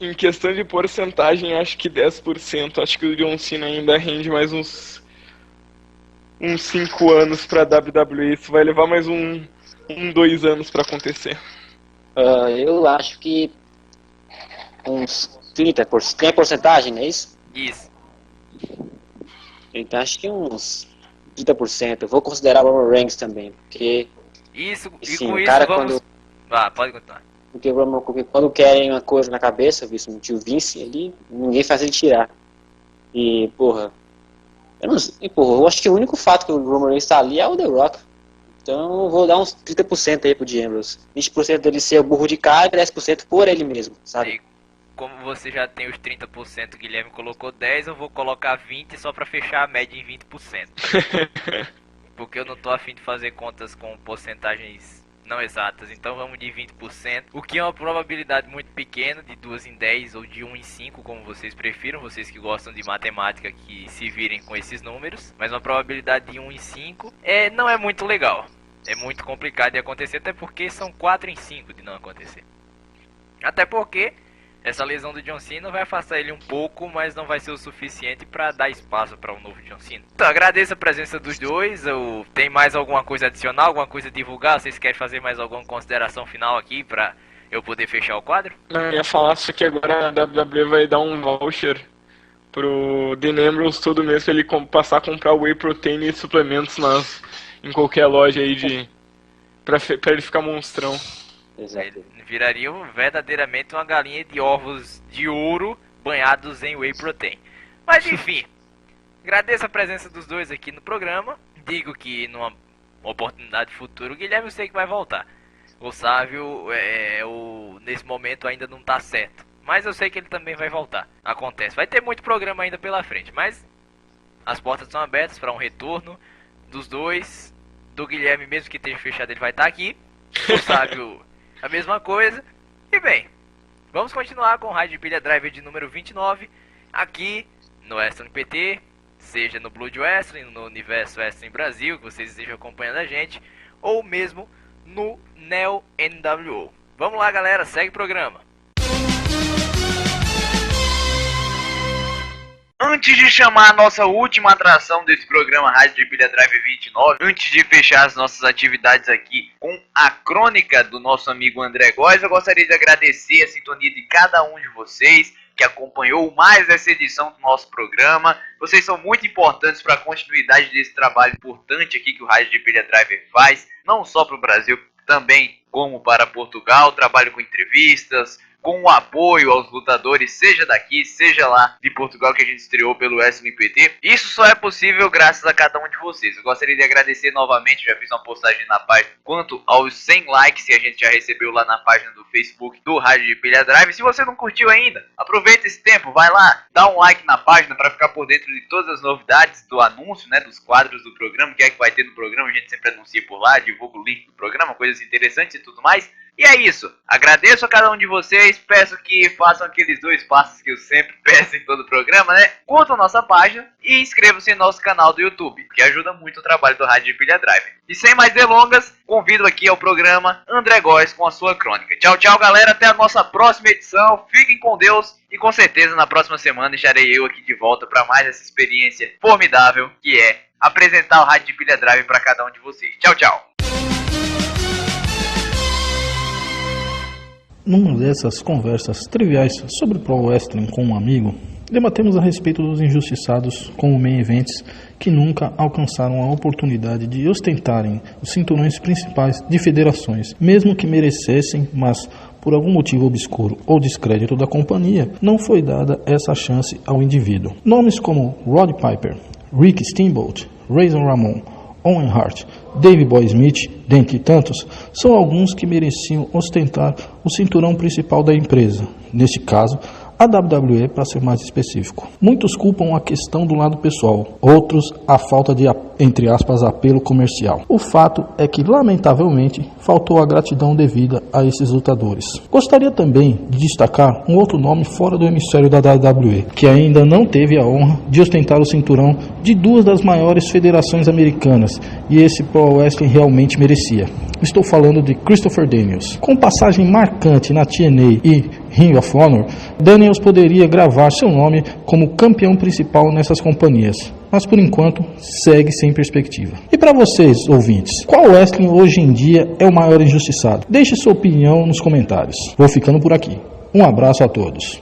Em questão de porcentagem, acho que 10%. Acho que o John Cena ainda rende mais uns 5 anos pra WWE. Isso vai levar mais 2 anos pra acontecer. Eu acho que uns 30%. Tem a porcentagem, não é isso? Isso. Então acho que uns 30%. Eu vou considerar o Roman Reigns também, porque... Isso, e sim, com o isso cara vamos... pode continuar. Porque quando querem uma coisa na cabeça, visto o tio Vince, ninguém faz ele tirar. E, porra... eu acho que o único fato que o Roman Reigns tá ali é o The Rock. Então eu vou dar uns 30% aí pro Dean Ambrose. 20% dele ser o burro de cara e 10% por ele mesmo, sabe? E como você já tem os 30%, o Guilherme colocou 10%, eu vou colocar 20% só pra fechar a média em 20%. Porque eu não tô afim de fazer contas com porcentagens não exatas, então vamos de 20%, o que é uma probabilidade muito pequena, de 2 em 10 ou de 1 em 5, como vocês prefiram, vocês que gostam de matemática que se virem com esses números, mas uma probabilidade de 1 em 5 não é muito legal. é muito complicado de acontecer, até porque são 4 em 5 de não acontecer. Até porque essa lesão do John Cena vai afastar ele um pouco, mas não vai ser o suficiente para dar espaço para um novo John Cena. Então, agradeço a presença dos dois. Tem mais alguma coisa adicional, alguma coisa a divulgar? Vocês querem fazer mais alguma consideração final aqui para eu poder fechar o quadro? Eu ia falar só que agora a WWE vai dar um voucher pro Dean Ambrose todo mês pra ele passar a comprar whey protein e suplementos em qualquer loja aí pra ele ficar monstrão. Exato. Ele viraria verdadeiramente uma galinha de ovos de ouro banhados em whey protein. Mas enfim, agradeço a presença dos dois aqui no programa. Digo que numa oportunidade futura o Guilherme eu sei que vai voltar. O Sávio nesse momento ainda não tá certo, mas eu sei que ele também vai voltar. Acontece, vai ter muito programa ainda pela frente, mas as portas estão abertas para um retorno dos dois. Do Guilherme, mesmo que esteja fechado, ele vai estar aqui. O Sávio, a mesma coisa. E bem, vamos continuar com o Rádio de Pilha Driver de número 29 aqui no Wrestling PT, seja no Blood Wrestling, no Universo Wrestling Brasil, que vocês estejam acompanhando a gente, ou mesmo no Neo NWO. Vamos lá, galera, segue o programa. Antes de chamar a nossa última atração desse programa Rádio de Pilha Drive 29, antes de fechar as nossas atividades aqui com a crônica do nosso amigo André Góes, eu gostaria de agradecer a sintonia de cada um de vocês que acompanhou mais essa edição do nosso programa. Vocês são muito importantes para a continuidade desse trabalho importante aqui que o Rádio de Pilha Driver faz, não só para o Brasil, também como para Portugal. Trabalho com entrevistas, com o apoio aos lutadores, seja daqui, seja lá de Portugal, que a gente estreou pelo Wrestling PT. Isso só é possível graças a cada um de vocês. Eu gostaria de agradecer novamente, já fiz uma postagem na página, quanto aos 100 likes que a gente já recebeu lá na página do Facebook do Rádio de Pilha Drive. Se você não curtiu ainda, aproveita esse tempo, vai lá, dá um like na página para ficar por dentro de todas as novidades do anúncio, né, dos quadros do programa, que é que vai ter no programa, a gente sempre anuncia por lá, divulga o link do programa, coisas interessantes e tudo mais. E é isso, agradeço a cada um de vocês, peço que façam aqueles 2 passos que eu sempre peço em todo o programa, né? Curtam a nossa página e inscrevam-se em nosso canal do YouTube, que ajuda muito o trabalho do Rádio de Pilha Driver. E sem mais delongas, convido aqui ao programa André Góes com a sua crônica. Tchau, tchau, galera, até a nossa próxima edição, fiquem com Deus e com certeza na próxima semana estarei eu aqui de volta para mais essa experiência formidável que é apresentar o Rádio de Pilha Drive para cada um de vocês. Tchau, tchau. Numa dessas conversas triviais sobre Pro Wrestling com um amigo, debatemos a respeito dos injustiçados como main events que nunca alcançaram a oportunidade de ostentarem os cinturões principais de federações, mesmo que merecessem, mas por algum motivo obscuro ou descrédito da companhia, não foi dada essa chance ao indivíduo. Nomes como Roddy Piper, Rick Steamboat, Razor Ramon, Owen Hart, Davey Boy Smith, dentre tantos, são alguns que mereciam ostentar o cinturão principal da empresa, neste caso, a WWE para ser mais específico. Muitos culpam a questão do lado pessoal, outros a falta de, entre aspas, apelo comercial. O fato é que, lamentavelmente, faltou a gratidão devida a esses lutadores. Gostaria também de destacar um outro nome fora do hemisfério da WWE, que ainda não teve a honra de ostentar o cinturão de 2 das maiores federações americanas, e esse Pro Wrestling realmente merecia. Estou falando de Christopher Daniels. Com passagem marcante na TNA e Ring of Honor, Daniels poderia gravar seu nome como campeão principal nessas companhias, mas por enquanto segue sem perspectiva. E para vocês, ouvintes, qual wrestling hoje em dia é o maior injustiçado? Deixe sua opinião nos comentários. Vou ficando por aqui. Um abraço a todos.